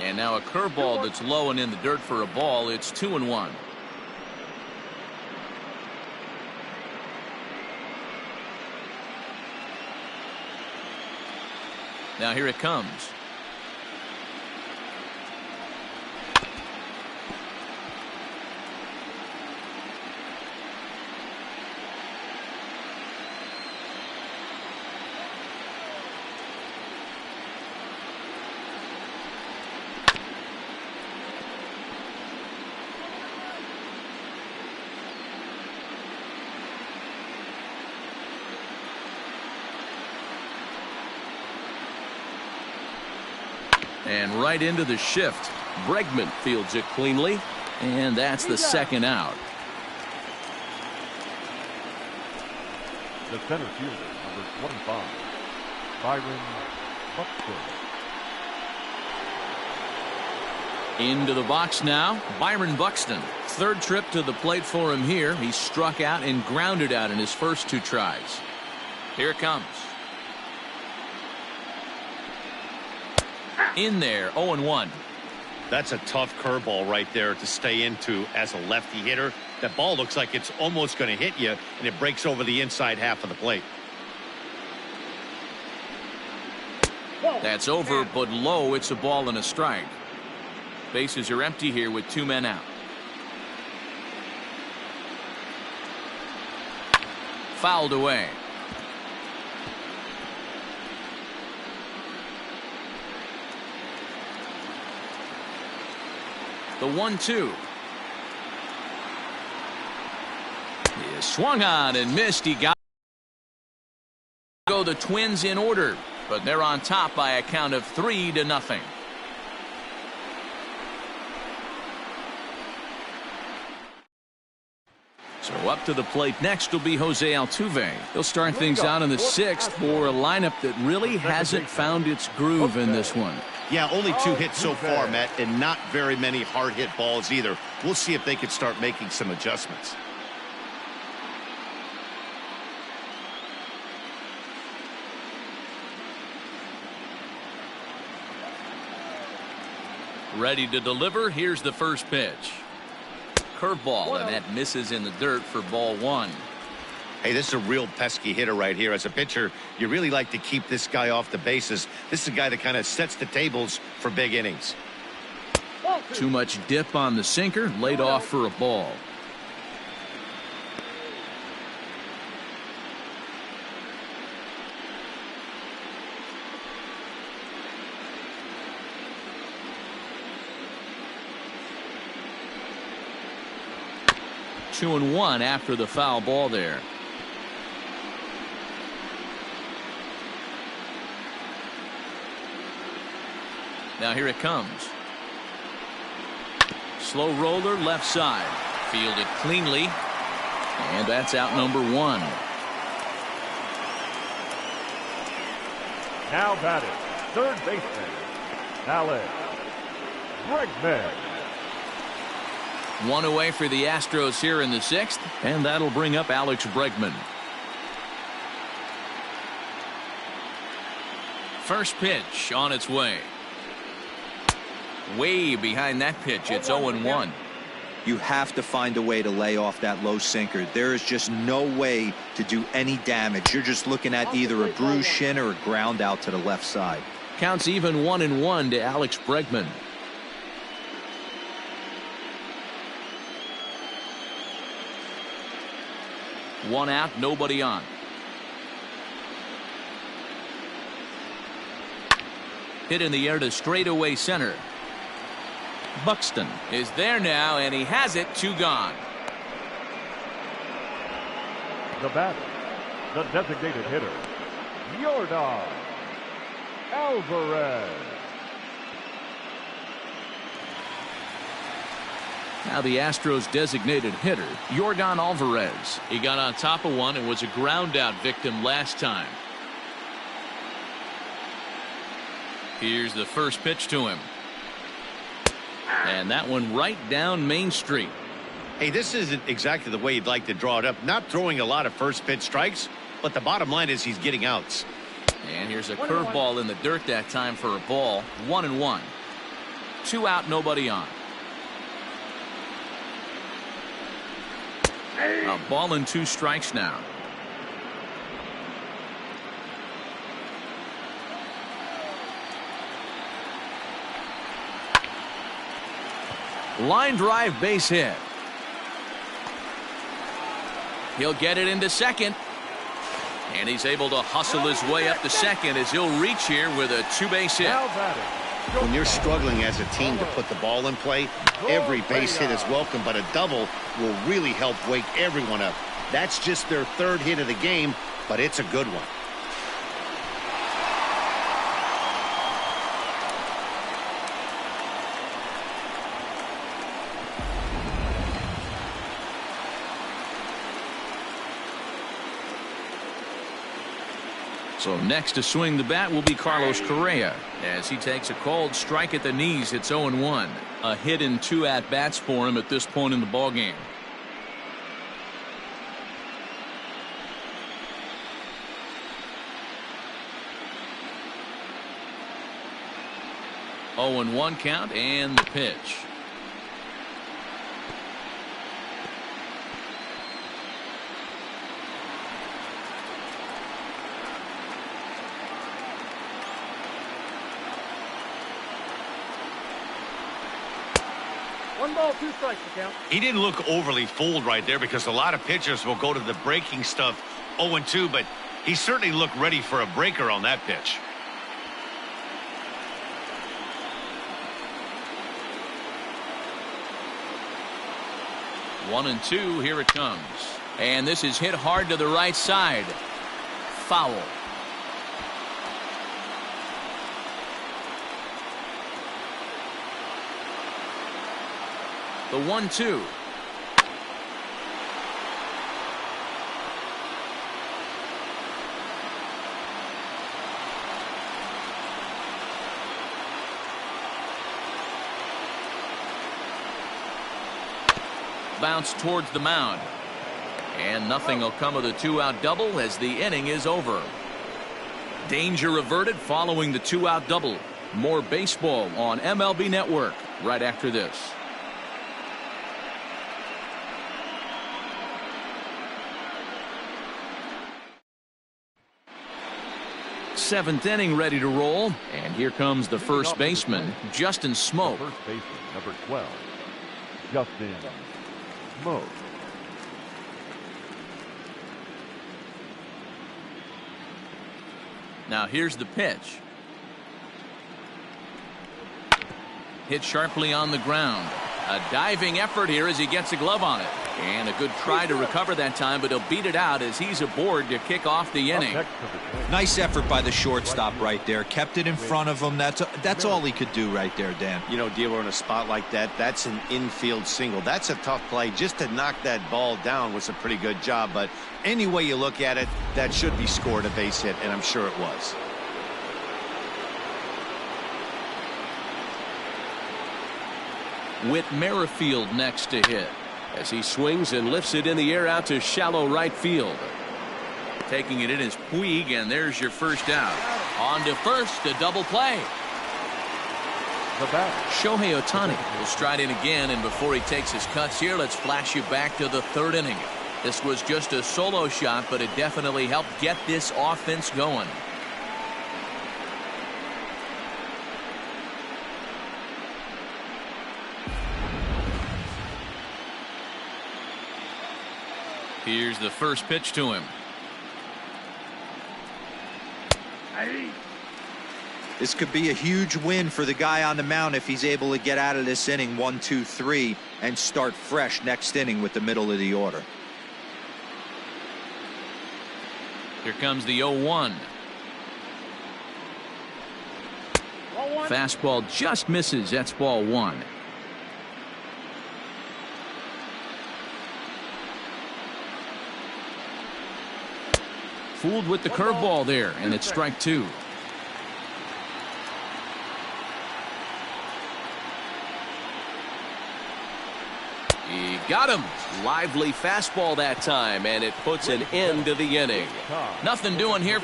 And now a curveball that's low and in the dirt for a ball. It's 2-1. Now here it comes. And right into the shift. Breckman fields it cleanly, and that's the second out. The center fielder, number 25, Byron Buxton. Into the box now, Byron Buxton. Third trip to the plate for him here. He struck out and grounded out in his first two tries. Here it comes. In there, 0-1. That's a tough curveball right there to stay into as a lefty hitter. That ball looks like it's almost going to hit you, and it breaks over the inside half of the plate. That's over, but low. It's a ball and a strike. Bases are empty here with two men out. Fouled away. The 1-2. He swung on and missed. He got go the Twins in order, but they're on top by a count of 3-0. So up to the plate next will be Jose Altuve. He'll start things out in the sixth for a lineup that really hasn't found its groove in this one. Yeah, only 2 hits so far, Matt, and not very many hard hit balls either. We'll see if they can start making some adjustments. Ready to deliver. Here's the first pitch. Curveball, and that misses in the dirt for ball 1. Hey, this is a real pesky hitter right here. As a pitcher, you really like to keep this guy off the bases. This is a guy that kind of sets the tables for big innings. Too much dip on the sinker, laid off for a ball. Two and one after the foul ball there. Now here it comes. Slow roller left side. Fielded cleanly. And that's out number 1. Now batting, third baseman, Alex Breckman. 1 away for the Astros here in the 6th. And that'll bring up Alex Breckman. First pitch on its way. Way behind that pitch. It's 0-1. You have to find a way to lay off that low sinker. There is just no way to do any damage. You're just looking at either a bruised shin or a ground out to the left side. Counts even 1-1 to Alex Breckman. One out, nobody on. Hit in the air to straightaway center. Buxton is there now, and he has it. 2 gone. The batter, the designated hitter, Jorgan Alvarez. Now the Astros designated hitter, Jorgan Alvarez. He got on top of one and was a ground out victim last time. Here's the first pitch to him. And that one right down Main Street. Hey, this isn't exactly the way you'd like to draw it up. Not throwing a lot of first pitch strikes, but the bottom line is he's getting outs. And here's a curveball in the dirt that time for a ball. 1-1. 2 out, nobody on. A ball and 2 strikes now. Line drive, base hit. He'll get it into second. And he's able to hustle his way up to second as he'll reach here with a 2-base hit. When you're struggling as a team to put the ball in play, every base hit is welcome, but a double will really help wake everyone up. That's just their 3rd hit of the game, but it's a good one. So next to swing the bat will be Carlos Correa as he takes a called strike at the knees. It's 0-1. A hit in 2 at-bats for him at this point in the ballgame. Oh, 0-1 count and the pitch. One ball, 2 strikes to count. He didn't look overly fooled right there because a lot of pitchers will go to the breaking stuff 0-2, but he certainly looked ready for a breaker on that pitch. One and 2, here it comes. And this is hit hard to the right side. Foul. The 1-2. Bounce towards the mound. And nothing will come of the 2-out double as the inning is over. Danger averted following the 2-out double. More baseball on MLB Network right after this. 7th inning ready to roll, and here comes the first baseman, Justin Smoak. First baseman, number 12, Justin Smoak. Now here's the pitch. Hit sharply on the ground. A diving effort here as he gets a glove on it. And a good try to recover that time, but he'll beat it out as he's aboard to kick off the inning. Nice effort by the shortstop right there. Kept it in front of him. That's all he could do right there, Dan. You know, Dealer, in a spot like that, that's an infield single. That's a tough play. Just to knock that ball down was a pretty good job, but any way you look at it, that should be scored a base hit, and I'm sure it was. Whit Merrifield next to hit as he swings and lifts it in the air out to shallow right field. Taking it in is Puig, and there's your first out. On to first, a double play. The bat. Shohei Ohtani will stride in again, and before he takes his cuts here, let's flash you back to the 3rd inning. This was just a solo shot, but it definitely helped get this offense going. Here's the first pitch to him. This could be a huge win for the guy on the mound if he's able to get out of this inning 1, 2, 3 and start fresh next inning with the middle of the order. Here comes the 0-1. Fastball just misses. That's ball 1. fooled with the curveball there, and it's strike two. He got him. Lively fastball that time, and it puts an end to the inning. Nothing doing here,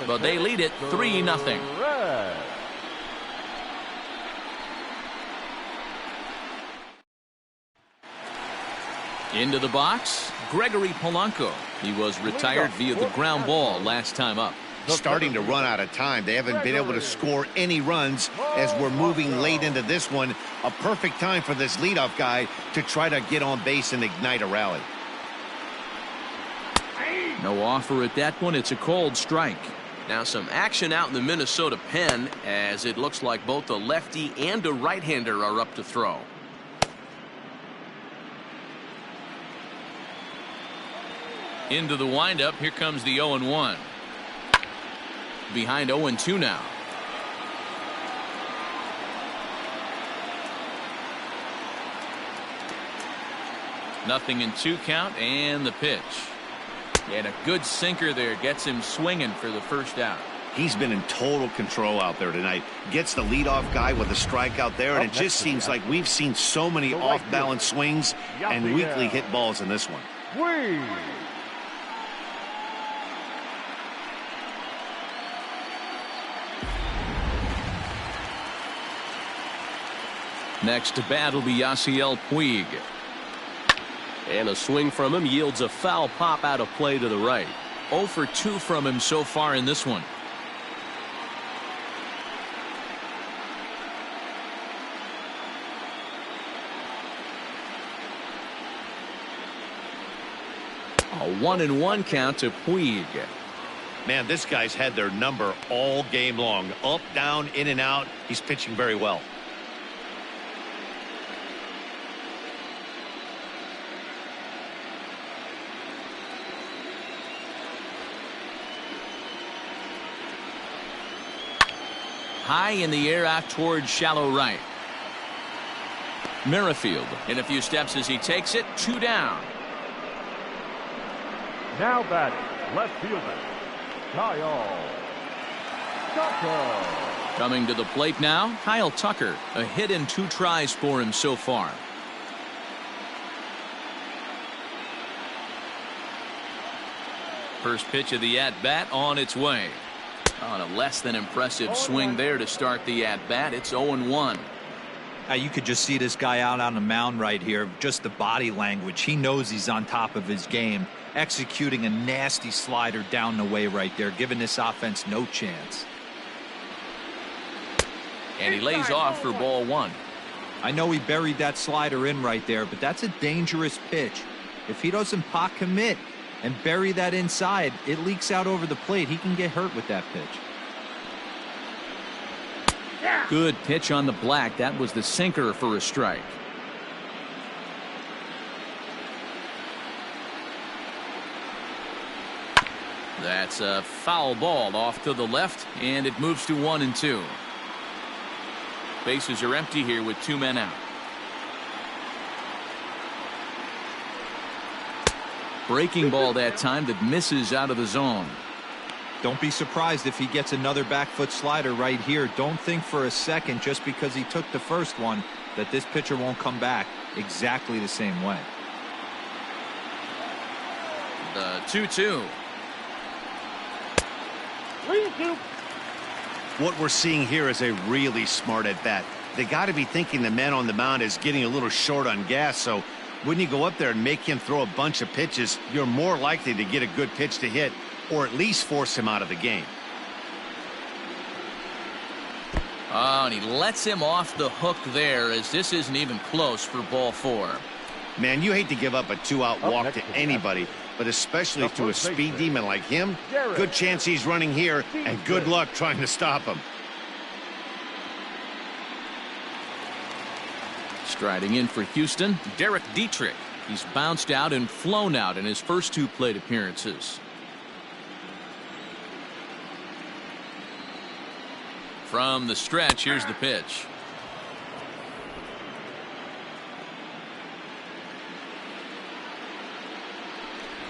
but they lead it 3-0. Into the box, Gregory Polanco. He was retired via the ground ball last time up. Starting to run out of time. They haven't been able to score any runs as we're moving late into this one. A perfect time for this leadoff guy to try to get on base and ignite a rally. No offer at that one. It's a cold strike. Now some action out in the Minnesota pen, as it looks like both a lefty and a right-hander are up to throw. Into the windup. Here comes the 0-1. Behind 0-2 now. Nothing in 2 count, and the pitch. And a good sinker there gets him swinging for the first out. He's been in total control out there tonight. Gets the leadoff guy with a strikeout there, and it just seems like we've seen so many off-balance swings and weakly hit balls in this one. Next to bat will be Yaciel Puig. And a swing from him yields a foul pop out of play to the right. 0 for 2 from him so far in this one. A 1-1 count to Puig. Man, this guy's had their number all game long. Up, down, in and out. He's pitching very well. High in the air out towards shallow right. Merrifield in a few steps as he takes it. 2 down. Now batting, left fielder, Kyle Tucker. Coming to the plate now, Kyle Tucker. A hit and 2 tries for him so far. First pitch of the at-bat on its way. On a less than impressive swing there to start the at-bat. It's 0-1. You could just see this guy out on the mound right here. Just the body language. He knows he's on top of his game. Executing a nasty slider down the way right there, giving this offense no chance. And he lays off for ball 1. I know he buried that slider in right there, but that's a dangerous pitch. If he doesn't pot commit and bury that inside, it leaks out over the plate. He can get hurt with that pitch. Good pitch on the black. That was the sinker for a strike. That's a foul ball off to the left, and it moves to 1-2. Bases are empty here with 2 men out. Breaking ball that time that misses out of the zone. Don't be surprised if he gets another back foot slider right here. Don't think for a second, just because he took the first one, that this pitcher won't come back exactly the same way. The 2-2. What we're seeing here is a really smart at bat. They got to be thinking the man on the mound is getting a little short on gas, so when you go up there and make him throw a bunch of pitches, you're more likely to get a good pitch to hit, or at least force him out of the game. Oh, and he lets him off the hook there, as this isn't even close for ball 4. Man, you hate to give up a 2-out walk to anybody, but especially to a speed demon like him. Good chance he's running here, and good luck trying to stop him. Striding in for Houston, Derek Dietrich. He's bounced out and flown out in his first 2 plate appearances. From the stretch, here's the pitch.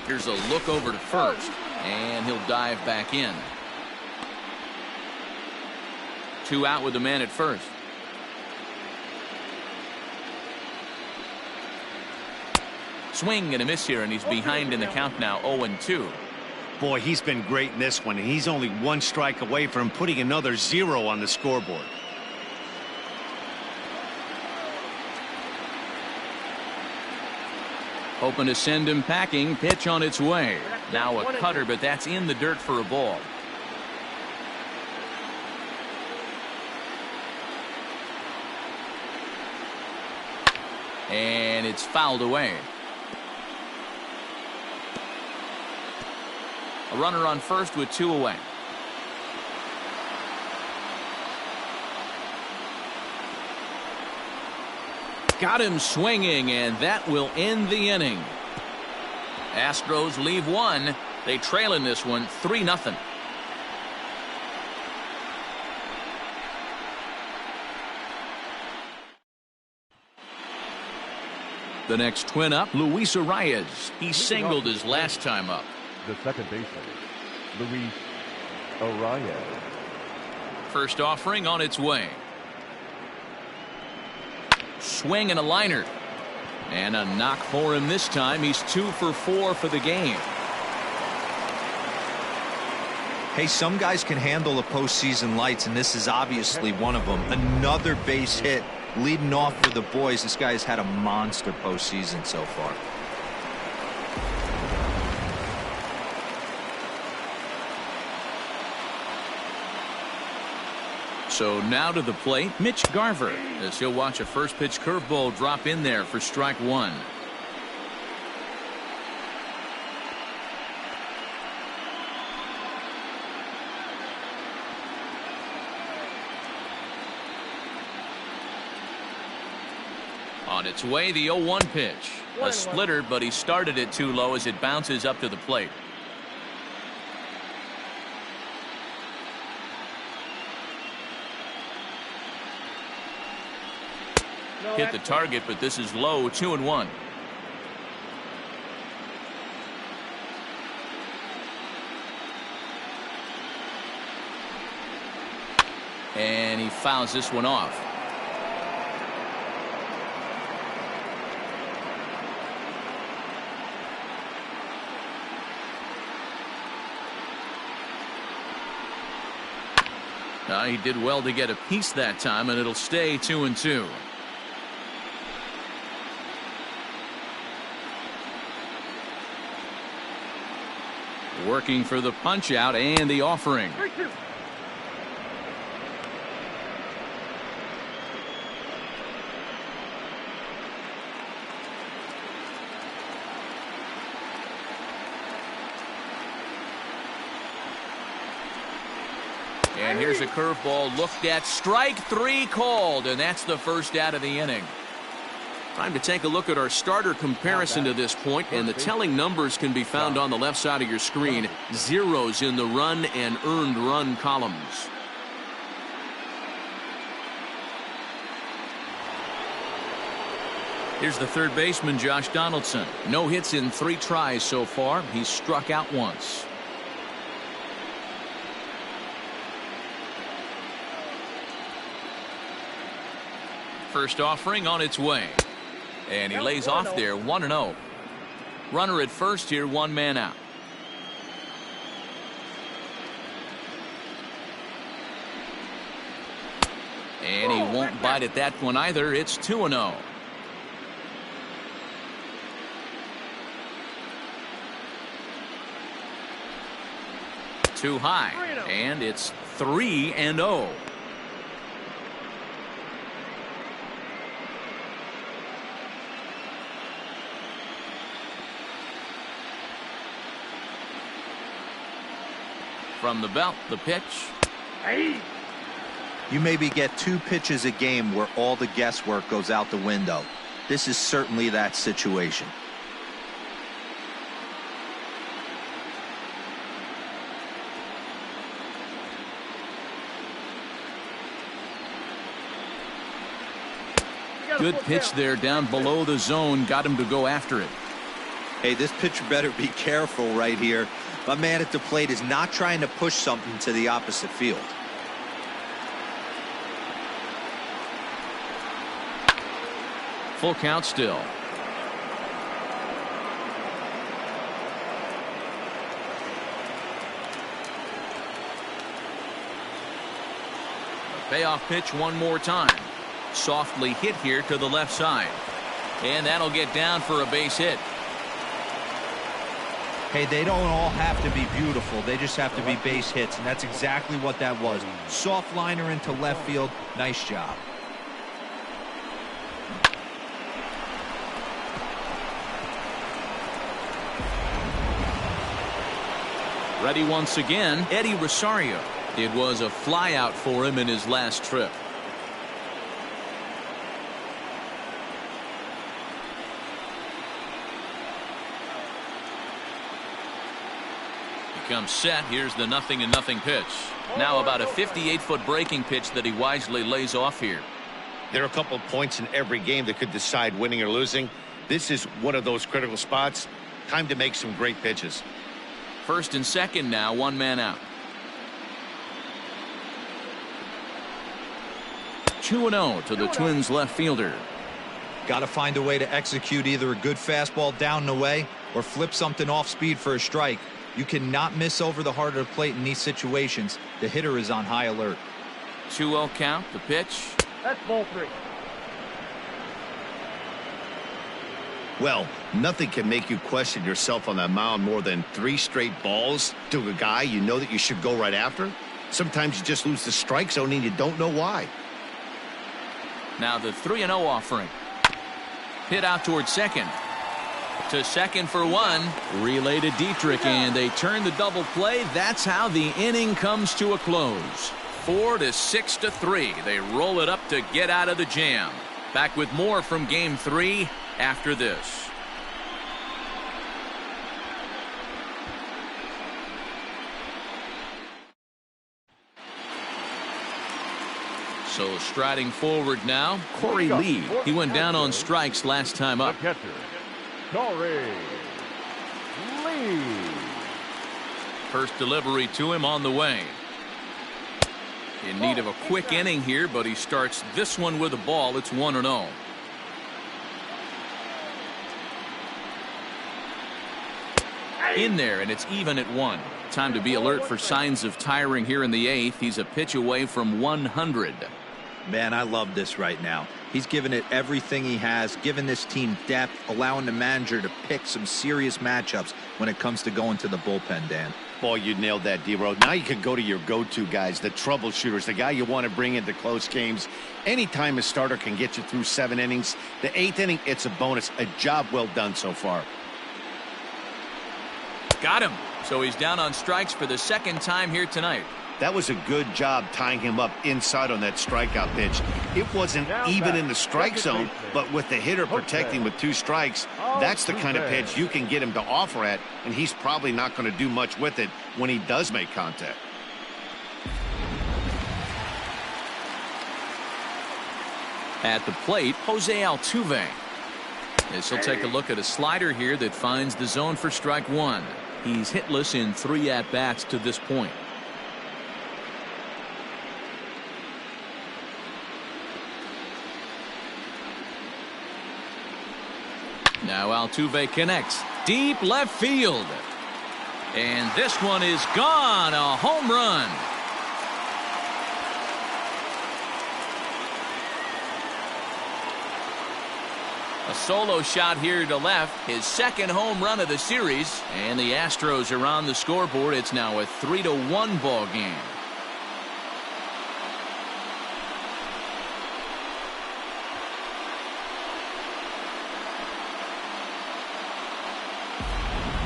Here's a look over to first, and he'll dive back in. 2 out with the man at first. Swing and a miss here, and he's behind in the count now, 0-2. Boy, he's been great in this one, and he's only 1 strike away from putting another 0 on the scoreboard. Hoping to send him packing. Pitch on its way. Now a cutter, but that's in the dirt for a ball. And it's fouled away. A runner on first with 2 away. Got him swinging, and that will end the inning. Astros leave 1. They trail in this one 3-0. The next twin up, Luis Arias. He singled his last time up. The second baseman, Luis Armanteros. First offering on its way. Swing and a liner. And a knock for him this time. He's 2 for 4 for the game. Hey, some guys can handle the postseason lights, and this is obviously one of them. Another base hit leading off for the boys. This guy has had a monster postseason so far. So now to the plate, Mitch Garver, as he'll watch a first pitch curveball drop in there for strike 1. On its way, the 0-1 pitch. A splitter, but he started it too low as it bounces up to the plate. Hit the target, but this is low, 2-1. And he fouls this one off. He did well to get a piece that time, and it'll stay 2-2. Working for the punch out and the offering. And here's a curveball looked at. Strike 3 called, and that's the first out of the inning. Time to take a look at our starter comparison to this point, and the telling numbers can be found on the left side of your screen. Zeros in the run and earned run columns. Here's the third baseman, Josh Donaldson. No hits in 3 tries so far. He's struck out once. First offering on its way. And he lays off there, 1-0. Runner at first here, 1 man out. And he won't bite at that one either. It's 2-0. Too high, and it's 3-0. From the belt, the pitch. You maybe get 2 pitches a game where all the guesswork goes out the window. This is certainly that situation. Good pitch there down below the zone. Got him to go after it. Hey, this pitcher better be careful right here. My man at the plate is not trying to push something to the opposite field. Full count still. Payoff pitch one more time. Softly hit here to the left side. And that'll get down for a base hit. Hey, they don't all have to be beautiful. They just have to be base hits, and that's exactly what that was. Soft liner into left field. Nice job. Ready once again, Eddie Rosario. It was a flyout for him in his last trip. He comes set. Here's the 0-0 pitch. Now about a 58-foot breaking pitch that he wisely lays off here. There are a couple of points in every game that could decide winning or losing. This is one of those critical spots. Time to make some great pitches. First and second now, one man out. 2-0 to the Twins left fielder. Got to find a way to execute either a good fastball down and away or flip something off speed for a strike. You cannot miss over the heart of the plate in these situations. The hitter is on high alert. 2-0 count, the pitch. That's ball 3. Well, nothing can make you question yourself on that mound more than 3 straight balls to a guy you know that you should go right after. Sometimes you just lose the strike zone and you don't know why. Now the 3-0 offering. Hit out towards second. To second for one. Relay to Dietrich, and they turn the double play. That's how the inning comes to a close. 4-6-3. They roll it up to get out of the jam. Back with more from Game 3 after this. So striding forward now, Corey Lee. He went down on strikes last time up. Catcher, Corey Lee. First delivery to him on the way. In need of a quick inning here, but he starts this one with a ball. It's 1-0. In there, and it's even at 1. Time to be alert for signs of tiring here in the 8th. He's a pitch away from 100. Man, I love this right now. He's given it everything he has, given this team depth, allowing the manager to pick some serious matchups when it comes to going to the bullpen, Dan. Boy, you nailed that, D-Road. Now you can go to your go-to guys, the troubleshooters, the guy you want to bring into close games. Anytime a starter can get you through 7 innings, the 8th inning, it's a bonus. A job well done so far. Got him. So he's down on strikes for the second time here tonight. That was a good job tying him up inside on that strikeout pitch. It wasn't even in the strike zone, but with the hitter protecting with 2 strikes, that's the kind of pitch you can get him to offer at, and he's probably not going to do much with it when he does make contact. At the plate, Jose Altuve. This will take a look at a slider here that finds the zone for strike 1. He's hitless in 3 at-bats to this point. Now Altuve connects. Deep left field. And this one is gone. A home run. A solo shot here to left. His second home run of the series. And the Astros are on the scoreboard. It's now a 3-1 ball game.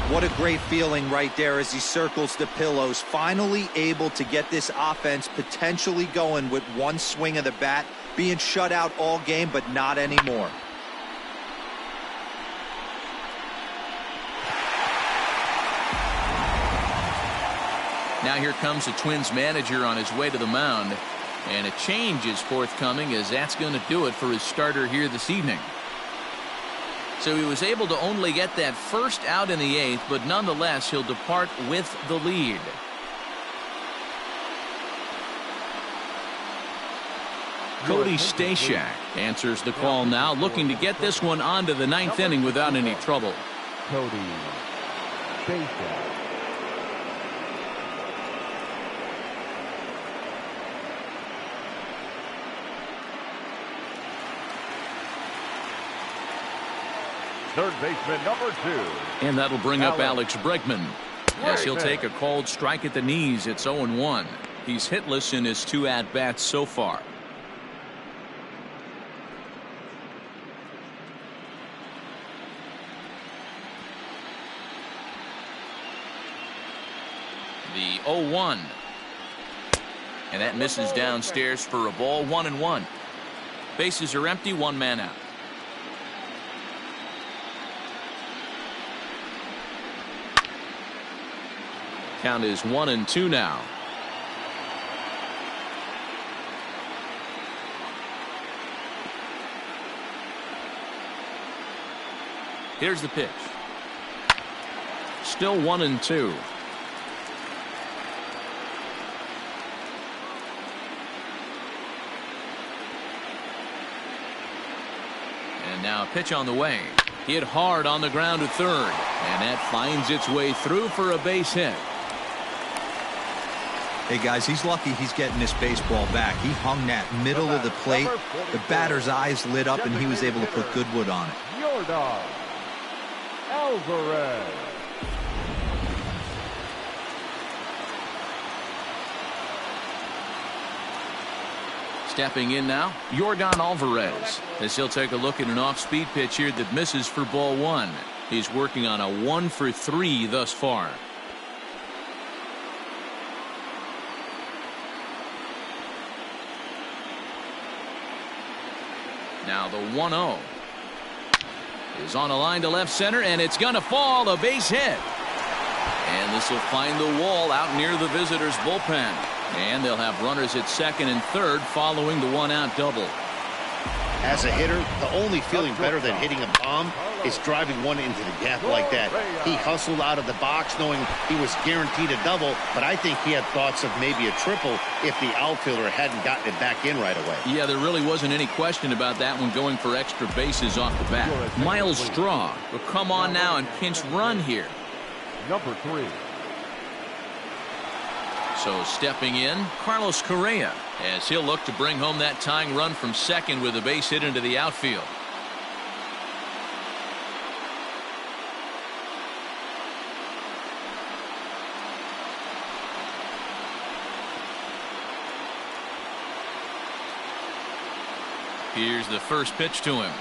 What a great feeling right there as he circles the pillows, finally able to get this offense potentially going with one swing of the bat, being shut out all game, but not anymore. Now here comes the Twins manager on his way to the mound, and a change is forthcoming as that's going to do it for his starter here this evening. So he was able to only get that first out in the 8th, but nonetheless he'll depart with the lead. Cody Stashak answers the call now, looking to get this one onto the 9th inning without any trouble. Cody Stashak. Third baseman number 2. And that'll bring up Alex Breckman. Yes, he'll take a called strike at the knees. It's 0-1. He's hitless in his 2 at-bats so far. The 0-1. And that misses downstairs for a ball. 1-1. Bases are empty. 1 man out. Count is 1-2 now. Here's the pitch. Still 1-2. And now a pitch on the way. Hit hard on the ground to third. And that finds its way through for a base hit. Hey, guys, he's lucky he's getting this baseball back. He hung that middle of the plate. The batter's eyes lit up, and he was able to put good wood on it. Jorgan Alvarez. Stepping in now, Jorgan Alvarez, as he'll take a look at an off-speed pitch here that misses for ball 1. He's working on a 1-for-3 thus far. Now the 1-0 is on a line to left center, and it's going to fall. A base hit. And this will find the wall out near the visitors' bullpen. And they'll have runners at second and third following the 1-out double. As a hitter, the only feeling better than hitting a bomb is driving one into the gap like that. He hustled out of the box knowing he was guaranteed a double, but I think he had thoughts of maybe a triple if the outfielder hadn't gotten it back in right away. Yeah, there really wasn't any question about that one, going for extra bases off the bat. Miles Straw will come on now and pinch run here. Number 3. So stepping in, Carlos Correa, as he'll look to bring home that tying run from second with a base hit into the outfield. Here's the first pitch to him.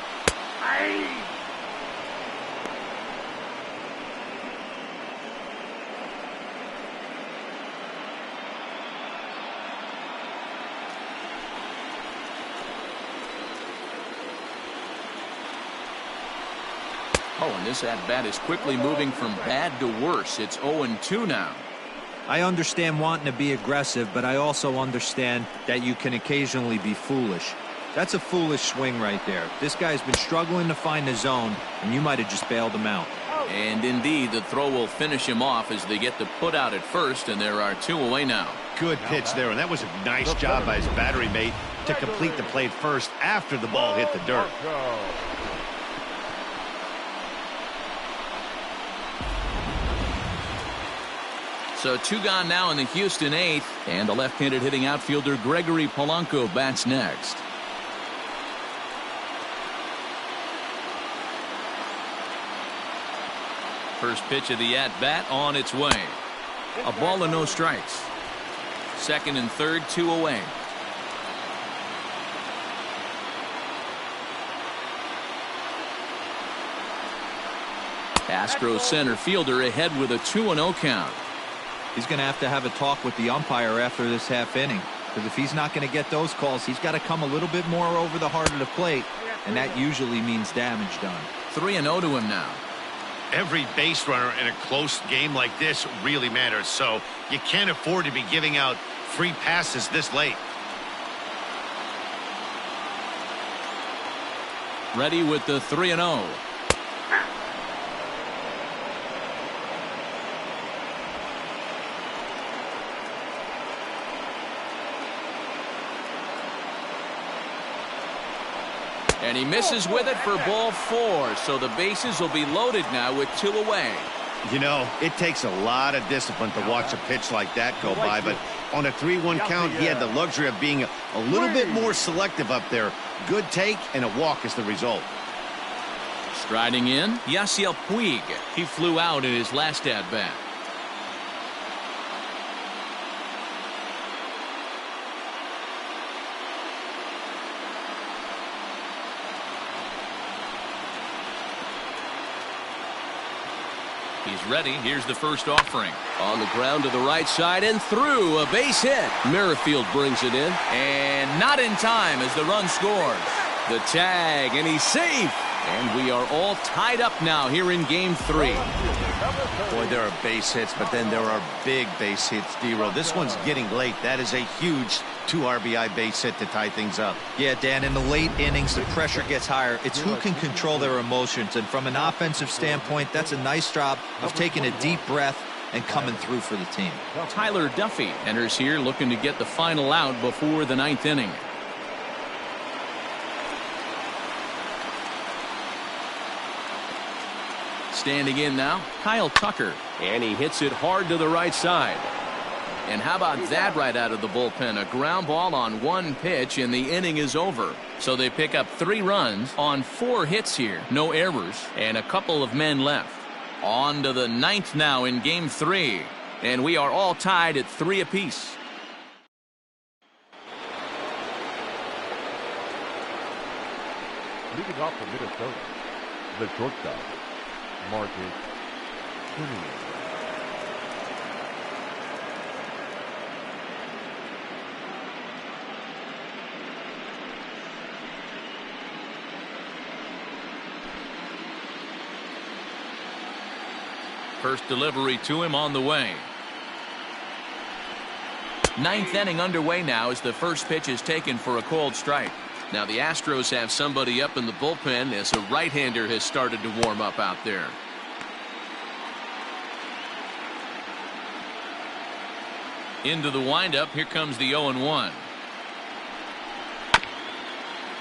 Oh, and this at-bat is quickly moving from bad to worse. It's 0-2 now. I understand wanting to be aggressive, but I also understand that you can occasionally be foolish. That's a foolish swing right there. This guy's been struggling to find the zone, and you might have just bailed him out. And indeed, the throw will finish him off as they get the put out at first, and there are 2 away now. Good pitch there, and that was a nice job by his battery mate to complete the play first after the ball hit the dirt. So 2 gone now in the Houston 8th, and the left-handed hitting outfielder Gregory Polanco bats next. First pitch of the at-bat on its way. A ball and no strikes. Second and third, 2 away. Astros center fielder ahead with a 2-0 count. He's going to have a talk with the umpire after this half inning, because if he's not going to get those calls, he's got to come a little bit more over the heart of the plate, and that usually means damage done. 3-0 to him now. Every base runner in a close game like this really matters, so you can't afford to be giving out free passes this late. Ready with the 3-0. And he misses with it for ball 4. So the bases will be loaded now with 2 away. You know, it takes a lot of discipline to watch a pitch like that go by, but on a 3-1 count, he had the luxury of being a little bit more selective up there. Good take, and a walk is the result. Striding in, Yaciel Puig. He flew out in his last at-bat. He's ready. Here's the first offering. On the ground to the right side and through. A base hit. Merrifield brings it in. And not in time as the run scores. The tag, and he's safe. And we are all tied up now here in Game 3. Boy, there are base hits, but then there are big base hits, D-Row. This one's getting late. That is a huge 2 RBI base hit to tie things up. Yeah, Dan, in the late innings, the pressure gets higher. It's who can control their emotions. And from an offensive standpoint, that's a nice job of taking a deep breath and coming through for the team. Tyler Duffy enters here looking to get the final out before the 9th inning. Standing in now, Kyle Tucker. And he hits it hard to the right side. And how about that right out of the bullpen? A ground ball on 1 pitch, and the inning is over. So they pick up 3 runs on 4 hits here. No errors, and a couple of men left. On to the 9th now in Game 3. And we are all tied at 3 apiece. Leading off for Minnesota, the shortstop, Marcus Semien. First delivery to him on the way. 9th inning underway now as the first pitch is taken for a called strike. Now the Astros have somebody up in the bullpen as a right-hander has started to warm up out there. Into the windup. Here comes the 0-1.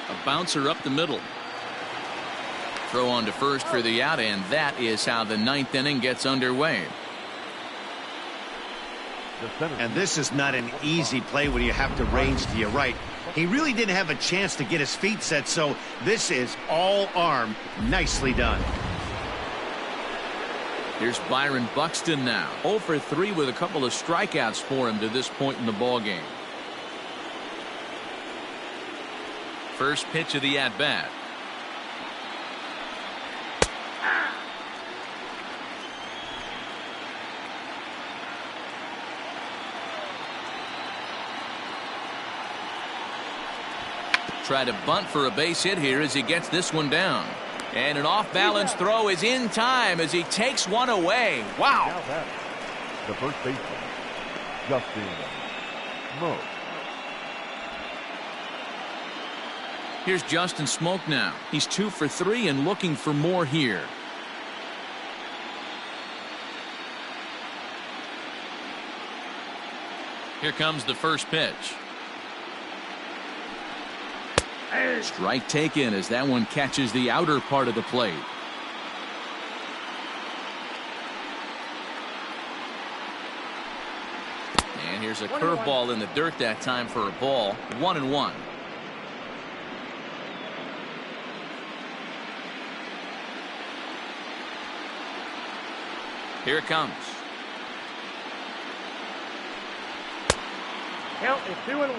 A bouncer up the middle. Throw on to first for the out, and that is how the 9th inning gets underway. And this is not an easy play when you have to range to your right. He really didn't have a chance to get his feet set, so this is all arm. Nicely done. Here's Byron Buxton now. 0 for 3 with a couple of strikeouts for him to this point in the ballgame. First pitch of the at-bat. Try to bunt for a base hit here as he gets this one down. And an off-balance throw is in time as he takes one away. Wow. The first baseman, Justin Smoke. Here's Justin Smoke now. He's 2 for 3 and looking for more here. Here comes the first pitch. Strike taken as that one catches the outer part of the plate. And here's a curveball in the dirt that time for a ball. 1-1. Here it comes. Count is 2-1.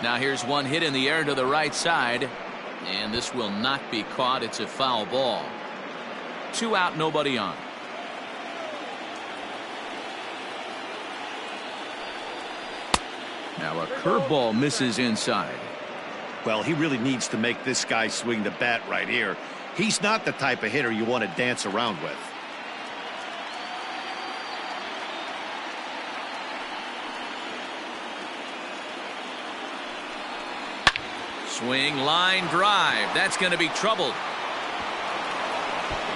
Now here's one hit in the air to the right side, and this will not be caught. It's a foul ball. 2 out, nobody on. Now a curveball misses inside. Well, he really needs to make this guy swing the bat right here. He's not the type of hitter you want to dance around with. Swing, line drive. That's going to be troubled.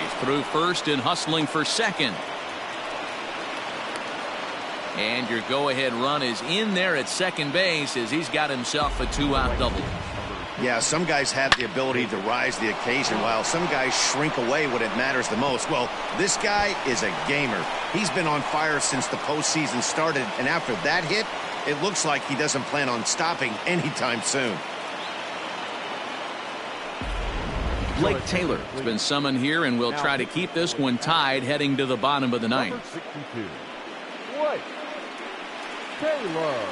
He's through first and hustling for second. And your go-ahead run is in there at second base as he's got himself a 2-out double. Yeah, some guys have the ability to rise to the occasion while some guys shrink away when it matters the most. Well, this guy is a gamer. He's been on fire since the postseason started, and after that hit, it looks like he doesn't plan on stopping anytime soon. Blake Taylor has been summoned here and will try to keep this one tied heading to the bottom of the ninth. 62. Blake Taylor.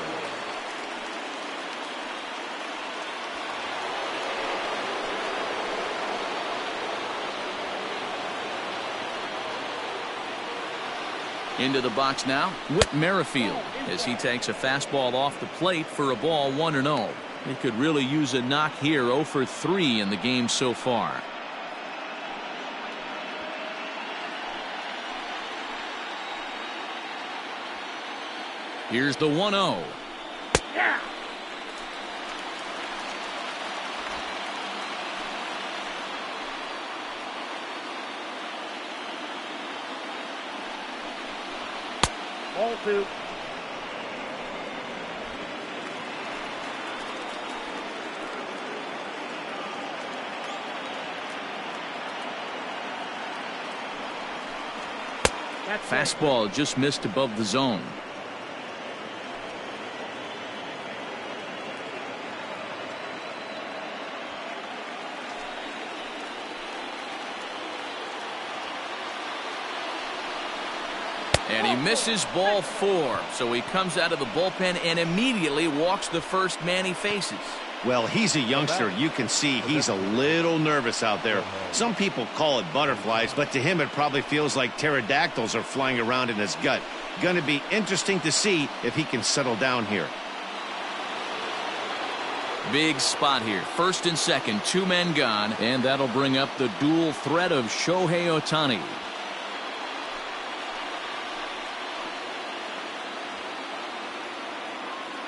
Into the box now, Whit Merrifield, as he takes a fastball off the plate for a ball 1-0. He could really use a knock here. 0 for 3 in the game so far. Here's the 1-0. Yeah. Ball 2. Fastball just missed above the zone. And he misses ball 4. So he comes out of the bullpen and immediately walks the first man he faces. Well, he's a youngster. You can see he's a little nervous out there. Some people call it butterflies, but to him it probably feels like pterodactyls are flying around in his gut. Going to be interesting to see if he can settle down here. Big spot here. First and second, 2 men gone, and that'll bring up the dual threat of Shohei Ohtani.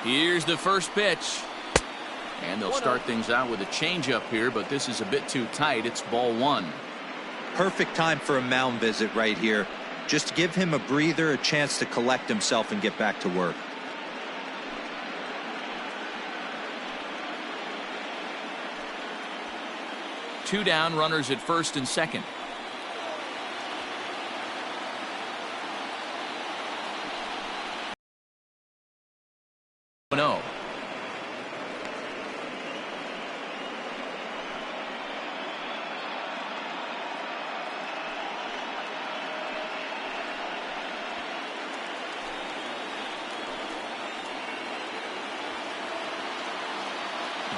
Here's the first pitch. And they'll start things out with a changeup here, but this is a bit too tight. It's ball 1. Perfect time for a mound visit right here. Just give him a breather, a chance to collect himself and get back to work. Two down, runners at first and second. No.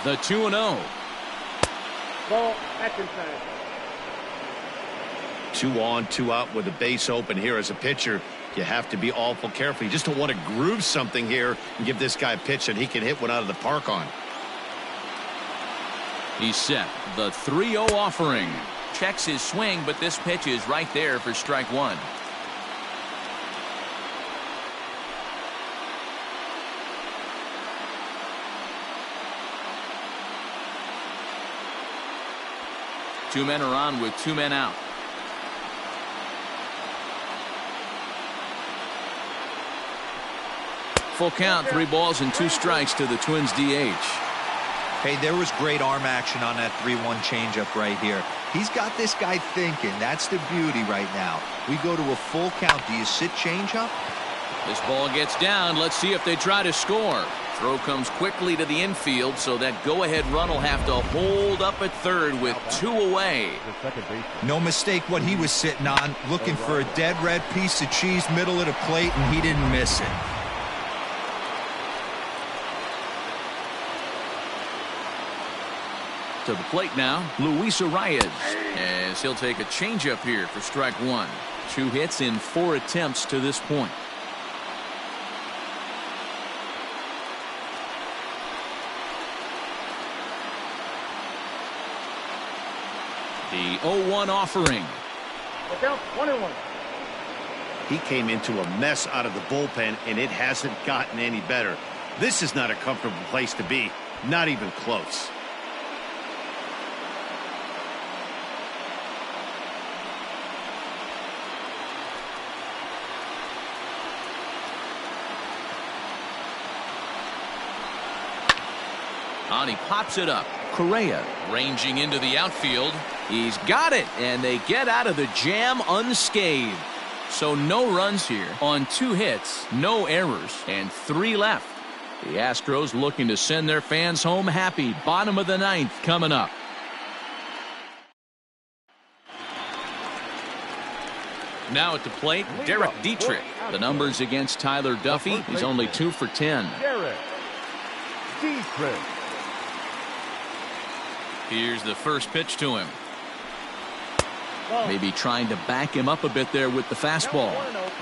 The 2-0. Ball, that's inside. 2 on, 2 out with the base open here as a pitcher. You have to be awful careful. You just don't want to groove something here and give this guy a pitch that he can hit one out of the park on. He's set. The 3-0 offering. Checks his swing, but this pitch is right there for strike 1. Two men are on with 2 men out. Full count, 3 balls and 2 strikes to the Twins DH. Hey, there was great arm action on that 3-1 changeup right here. He's got this guy thinking. That's the beauty right now. We go to a full count. Do you sit changeup? This ball gets down. Let's see if they try to score. Throw comes quickly to the infield, so that go-ahead run will have to hold up at third with 2 away. No mistake what he was sitting on, looking for a dead red piece of cheese middle of the plate, and he didn't miss it. To the plate now, Luis Arias, as he'll take a changeup here for strike 1. 2 hits in 4 attempts to this point. The 0-1 offering. Look out, 1-1. He came into a mess out of the bullpen, and it hasn't gotten any better. This is not a comfortable place to be. Not even close. And he pops it up. Correa ranging into the outfield. He's got it, and they get out of the jam unscathed. So no runs here on 2 hits, no errors, and 3 left. The Astros looking to send their fans home happy. Bottom of the 9th coming up. Now at the plate, Derek Dietrich. The numbers against Tyler Duffy. He's only 2 for 10. Derek Dietrich. Here's the first pitch to him. Maybe trying to back him up a bit there with the fastball.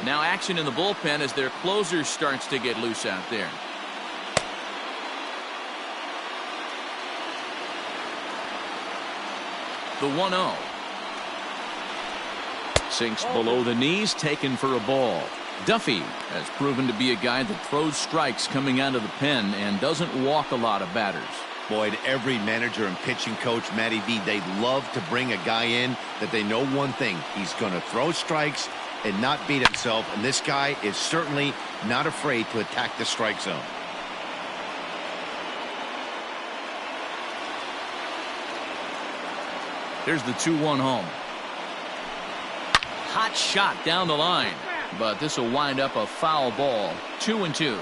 Now action in the bullpen as their closer starts to get loose out there. The 1-0. Sinks below the knees, taken for a ball. Duffy has proven to be a guy that throws strikes coming out of the pen and doesn't walk a lot of batters. Boyd, every manager and pitching coach, Matty V, they love to bring a guy in that they know one thing. He's going to throw strikes and not beat himself, and this guy is certainly not afraid to attack the strike zone. Here's the 2-1 home. Hot shot down the line, but this will wind up a foul ball. 2-2.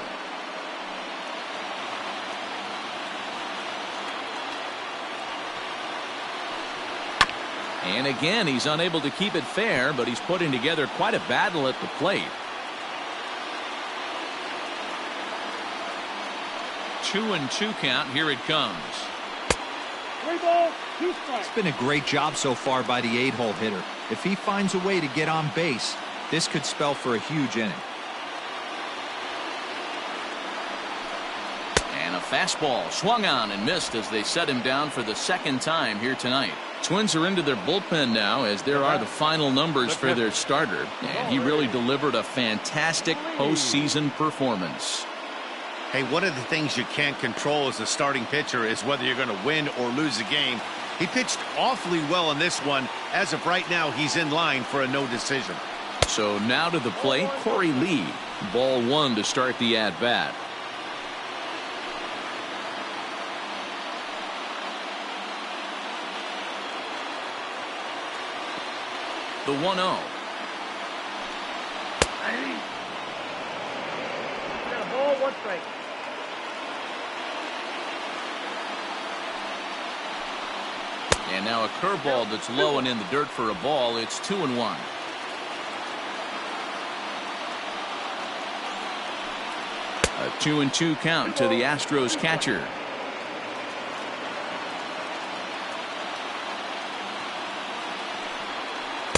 And again, he's unable to keep it fair, but he's putting together quite a battle at the plate. 2-2 count. Here it comes. 3 balls, 2 strikes. It's been a great job so far by the 8-hole hitter. If he finds a way to get on base, this could spell for a huge inning. And a fastball swung on and missed as they set him down for the 2nd time here tonight. Twins are into their bullpen now as there are the final numbers for their starter, and he really delivered a fantastic postseason performance. Hey, one of the things you can't control as a starting pitcher is whether you're going to win or lose a game. He pitched awfully well in this one. As of right now, he's in line for a no decision. So now to the plate, Corey Lee. Ball 1 to start the at-bat. The 1-0. Got a ball, 1 strike. And now a curveball that's low and in the dirt for a ball. It's 2-1. A 2-2 count to the Astros catcher.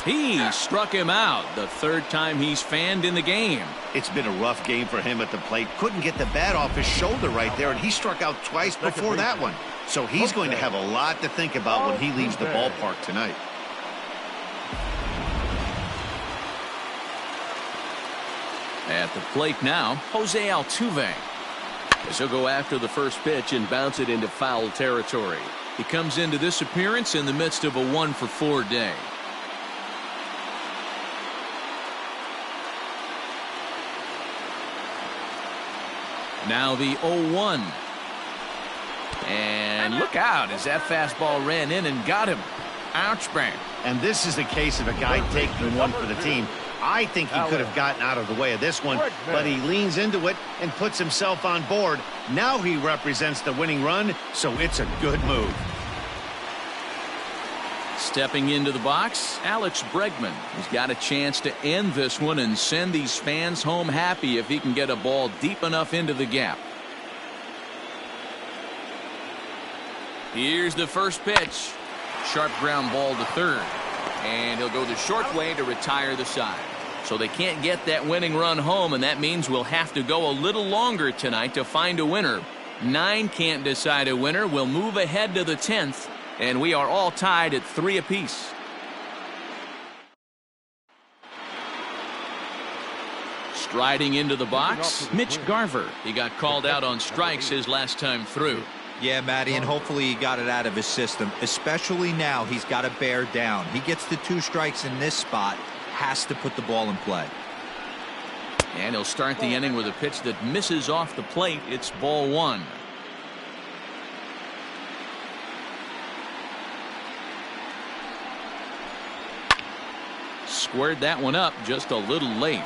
He struck him out the 3rd time he's fanned in the game. It's been a rough game for him at the plate. Couldn't get the bat off his shoulder right there, and he struck out twice before that one. So he's going to have a lot to think about when he leaves the ballpark tonight. At the plate now, Jose Altuve. As he'll go after the first pitch and bounce it into foul territory. He comes into this appearance in the midst of a 1-for-4 day. Now the 0-1. And look out as that fastball ran in and got him. Ouch, bang. And this is a case of a guy taking one for the team. I think he could have gotten out of the way of this one, but he leans into it and puts himself on board. Now he represents the winning run, so it's a good move. Stepping into the box, Alex Breckman. He's got a chance to end this one and send these fans home happy if he can get a ball deep enough into the gap. Here's the first pitch. Sharp ground ball to 3rd. And he'll go the short way to retire the side. So they can't get that winning run home, and that means we'll have to go a little longer tonight to find a winner. 9 can't decide a winner. We'll move ahead to the 10th. And we are all tied at 3 apiece. Striding into the box, Mitch Garver. He got called out on strikes his last time through. Yeah, Matty, and hopefully he got it out of his system. Especially now, he's got to bear down. He gets the 2 strikes in this spot, has to put the ball in play. And he'll start the inning with a pitch that misses off the plate. It's ball 1. squared that one up just a little late.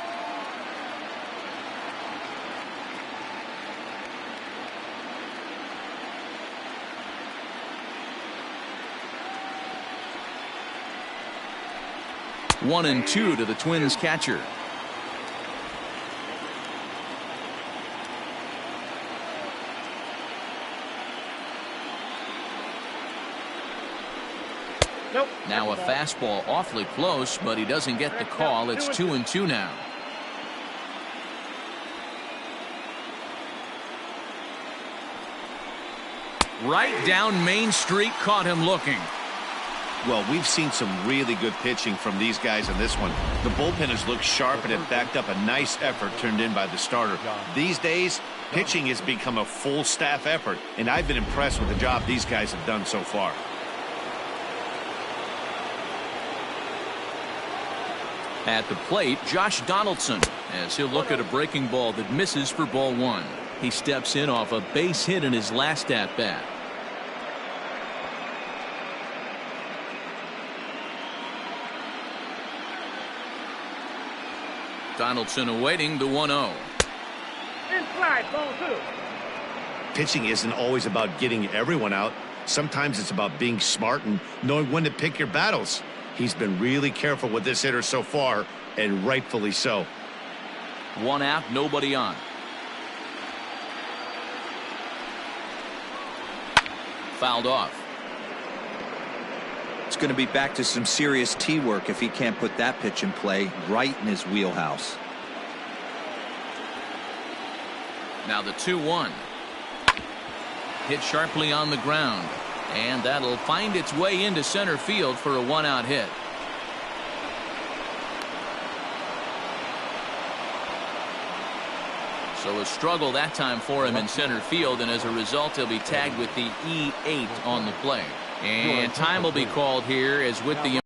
One and two to the Twins catcher. Nope. Now a fastball awfully close, but he doesn't get the call. It's 2-2 now. Right down Main Street, caught him looking. Well, we've seen some really good pitching from these guys in this one. The bullpen has looked sharp and it backed up a nice effort turned in by the starter. These days, pitching has become a full staff effort, and I've been impressed with the job these guys have done so far. At the plate, Josh Donaldson, as he'll look at a breaking ball that misses for ball one. He steps in off a base hit in his last at-bat. Donaldson awaiting the 1-0. Inside, ball two. Pitching isn't always about getting everyone out. Sometimes it's about being smart and knowing when to pick your battles. He's been really careful with this hitter so far, and rightfully so. One out, nobody on. Fouled off. It's going to be back to some serious tee work if he can't put that pitch in play right in his wheelhouse. Now the 2-1. Hit sharply on the ground, and that'll find its way into center field for a one-out hit. So a struggle that time for him in center field, and as a result he'll be tagged with the E8 on the play. And time will be called here, as with the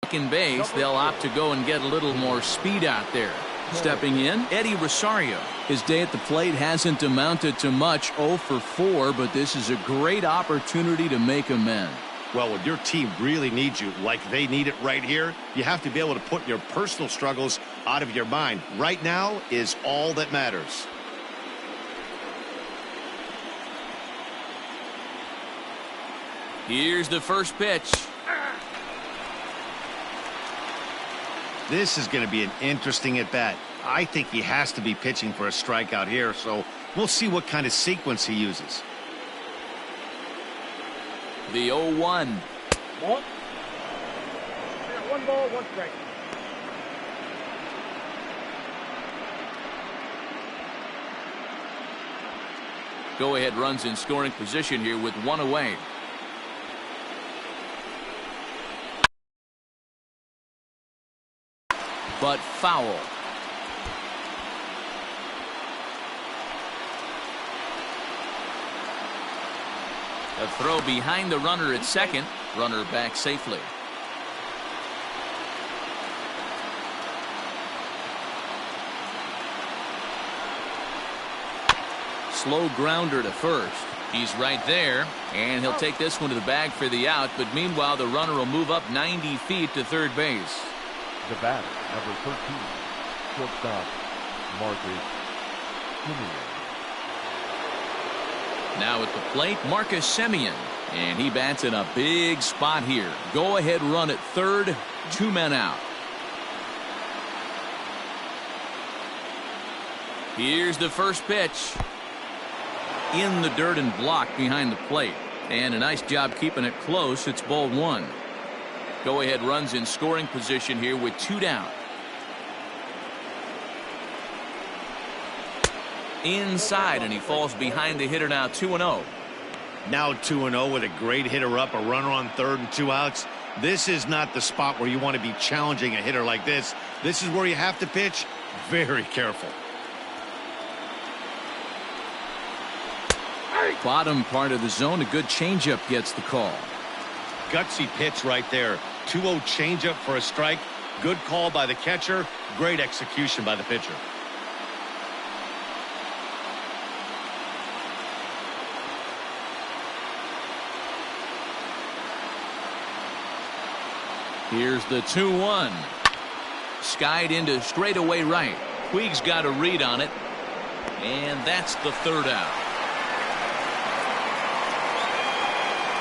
second base they'll opt to go and get a little more speed out there. Stepping in, Eddie Rosario. His day at the plate hasn't amounted to much, 0 for 4, but this is a great opportunity to make amends. Well, when your team really needs you, like they need it right here, you have to be able to put your personal struggles out of your mind. Right now is all that matters. Here's the first pitch. This is going to be an interesting at-bat. I think he has to be pitching for a strikeout here, so we'll see what kind of sequence he uses. The 0-1. Ball. One ball, one strike. Go-ahead runs in scoring position here with one away. But foul. A throw behind the runner at second. Runner back safely. Slow grounder to first. He's right there, and he'll take this one to the bag for the out, but meanwhile the runner will move up 90 feet to third base. The batter, number 13, shortstop, Marcus Semien. Now at the plate, Marcus Semien, and he bats in a big spot here. Go ahead run at third, 2 men out. Here's the first pitch. In the dirt and blocked behind the plate, and a nice job keeping it close. It's ball one. Go ahead runs in scoring position here with 2 down. Inside, and he falls behind the hitter. Now 2-0. Now 2-0 with a great hitter up, a runner on third and 2 outs. This is not the spot where you want to be challenging a hitter like this. This is where you have to pitch very careful. Bottom part of the zone, a good changeup gets the call. Gutsy pitch right there. 2-0 changeup for a strike. Good call by the catcher. Great execution by the pitcher. Here's the 2-1. Skied into straightaway right. Puig's got a read on it. And that's the third out.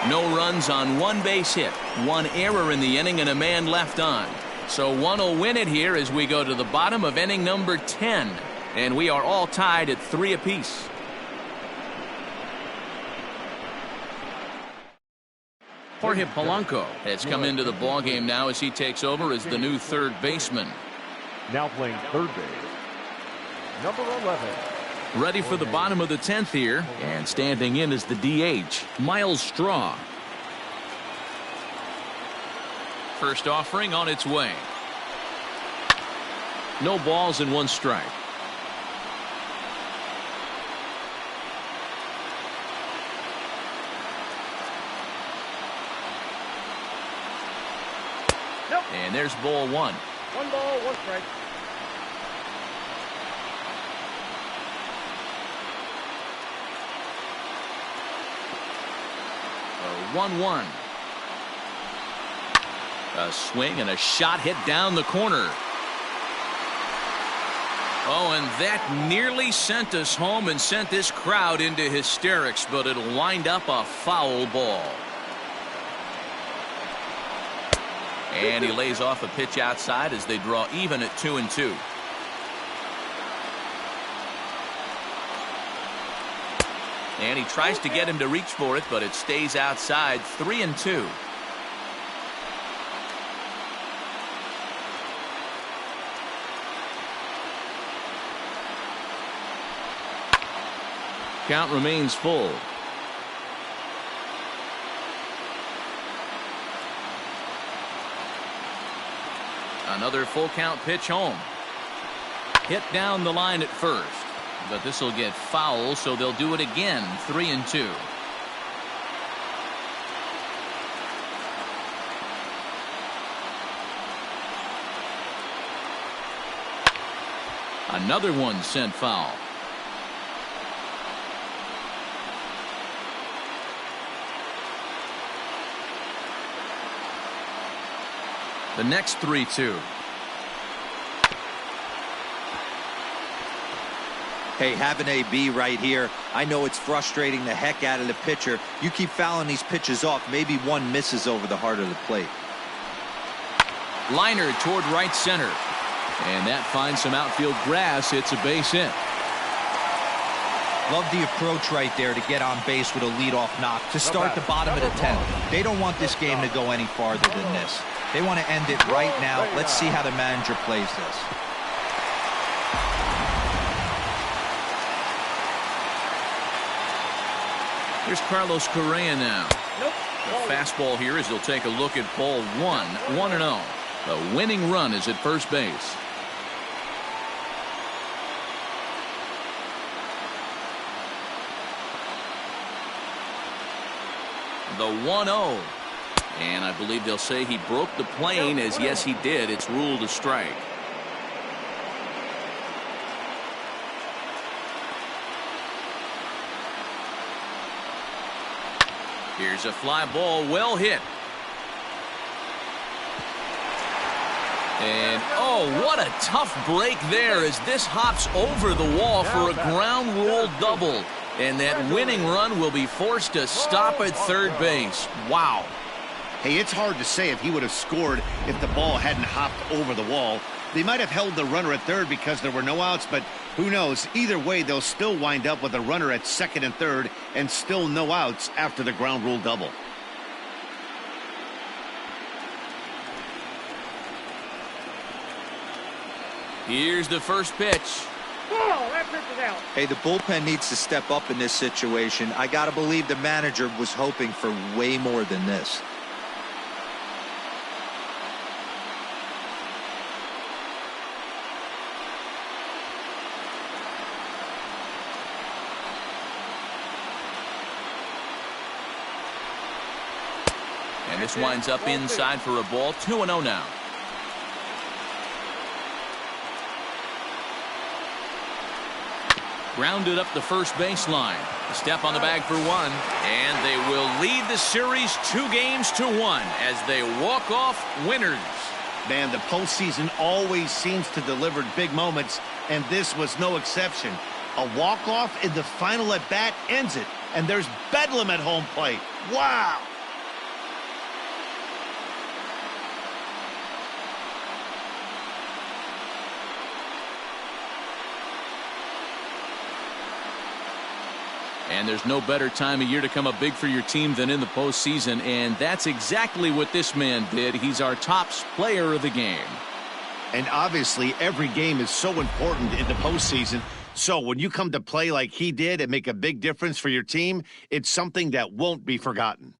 No runs on one base hit. One error in the inning and a man left on. So one will win it here as we go to the bottom of inning number 10. And we are all tied at 3 apiece. Jorge Polanco has come into the ballgame now as he takes over as the new third baseman. Now playing third base, number 11. Ready for the bottom of the 10th here, and standing in is the DH, Miles Straw. First offering on its way. No balls and 1 strike. Nope. And there's ball 1. 1 ball, 1 strike. A 1-1. A swing and a shot hit down the corner. Oh, and that nearly sent us home and sent this crowd into hysterics, but it'll wind up a foul ball. And he lays off a pitch outside as they draw even at 2-2. And he tries to get him to reach for it, but it stays outside. 3-2. Count remains full. Another full count pitch home. Hit down the line at first. But this will get foul, so they'll do it again. 3-2. Another one sent foul. The next 3-2. Hey, have an AB right here. I know it's frustrating the heck out of the pitcher. You keep fouling these pitches off, maybe one misses over the heart of the plate. Liner toward right center. And that finds some outfield grass. It's a base hit. Love the approach right there to get on base with a leadoff knock to start the bottom of the 10th. They don't want this game to go any farther than this. They want to end it right now. Let's see how the manager plays this. Here's Carlos Correa now. Nope. The fastball here as he'll take a look at ball 1. 1-0. The winning run is at first base. The 1-0. And I believe they'll say he broke the plane, as yes he did. It's ruled a strike. Here's a fly ball, well hit. And oh, what a tough break there as this hops over the wall for a ground rule double. And that winning run will be forced to stop at third base. Wow. Hey, it's hard to say if he would have scored if the ball hadn't hopped over the wall. They might have held the runner at third because there were no outs, but who knows? Either way, they'll still wind up with a runner at second and third and still no outs after the ground rule double. Here's the first pitch. Oh, that pitch is out. Hey, the bullpen needs to step up in this situation. I got to believe the manager was hoping for way more than this. And this winds up inside for a ball. 2-0 now. Grounded up the first baseline. Step on the bag for one, and they will lead the series 2-1 as they walk off winners. Man, the postseason always seems to deliver big moments, and this was no exception. A walk-off in the final at-bat ends it, and there's bedlam at home plate. Wow! And there's no better time of year to come up big for your team than in the postseason, and that's exactly what this man did. He's our top player of the game. And obviously, every game is so important in the postseason. So when you come to play like he did and make a big difference for your team, it's something that won't be forgotten.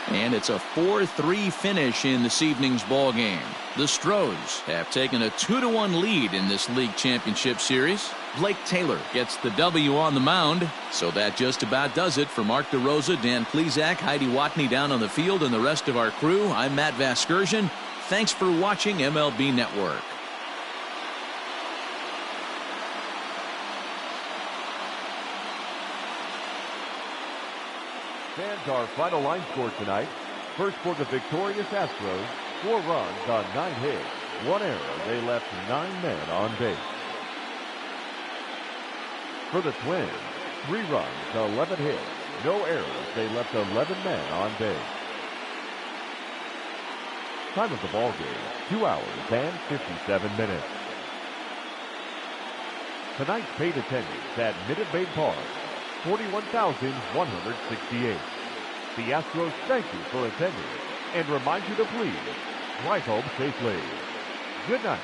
And it's a 4-3 finish in this evening's ball game. The Astros have taken a 2-1 lead in this league championship series. Blake Taylor gets the W on the mound. So that just about does it for Mark DeRosa, Dan Plesac, Heidi Watney down on the field, and the rest of our crew. I'm Matt Vasgersian. Thanks for watching MLB Network. Fans, our final line score tonight. First for the victorious Astros, 4 runs on 9 hits, 1 error. They left 9 men on base. For the Twins, 3 runs, 11 hits, no errors. They left 11 men on base. Time of the ball game, 2 hours and 57 minutes. Tonight's paid attendance at Minute Maid Park, 41,168. The Astros thank you for attending and remind you to please drive home safely. Good night.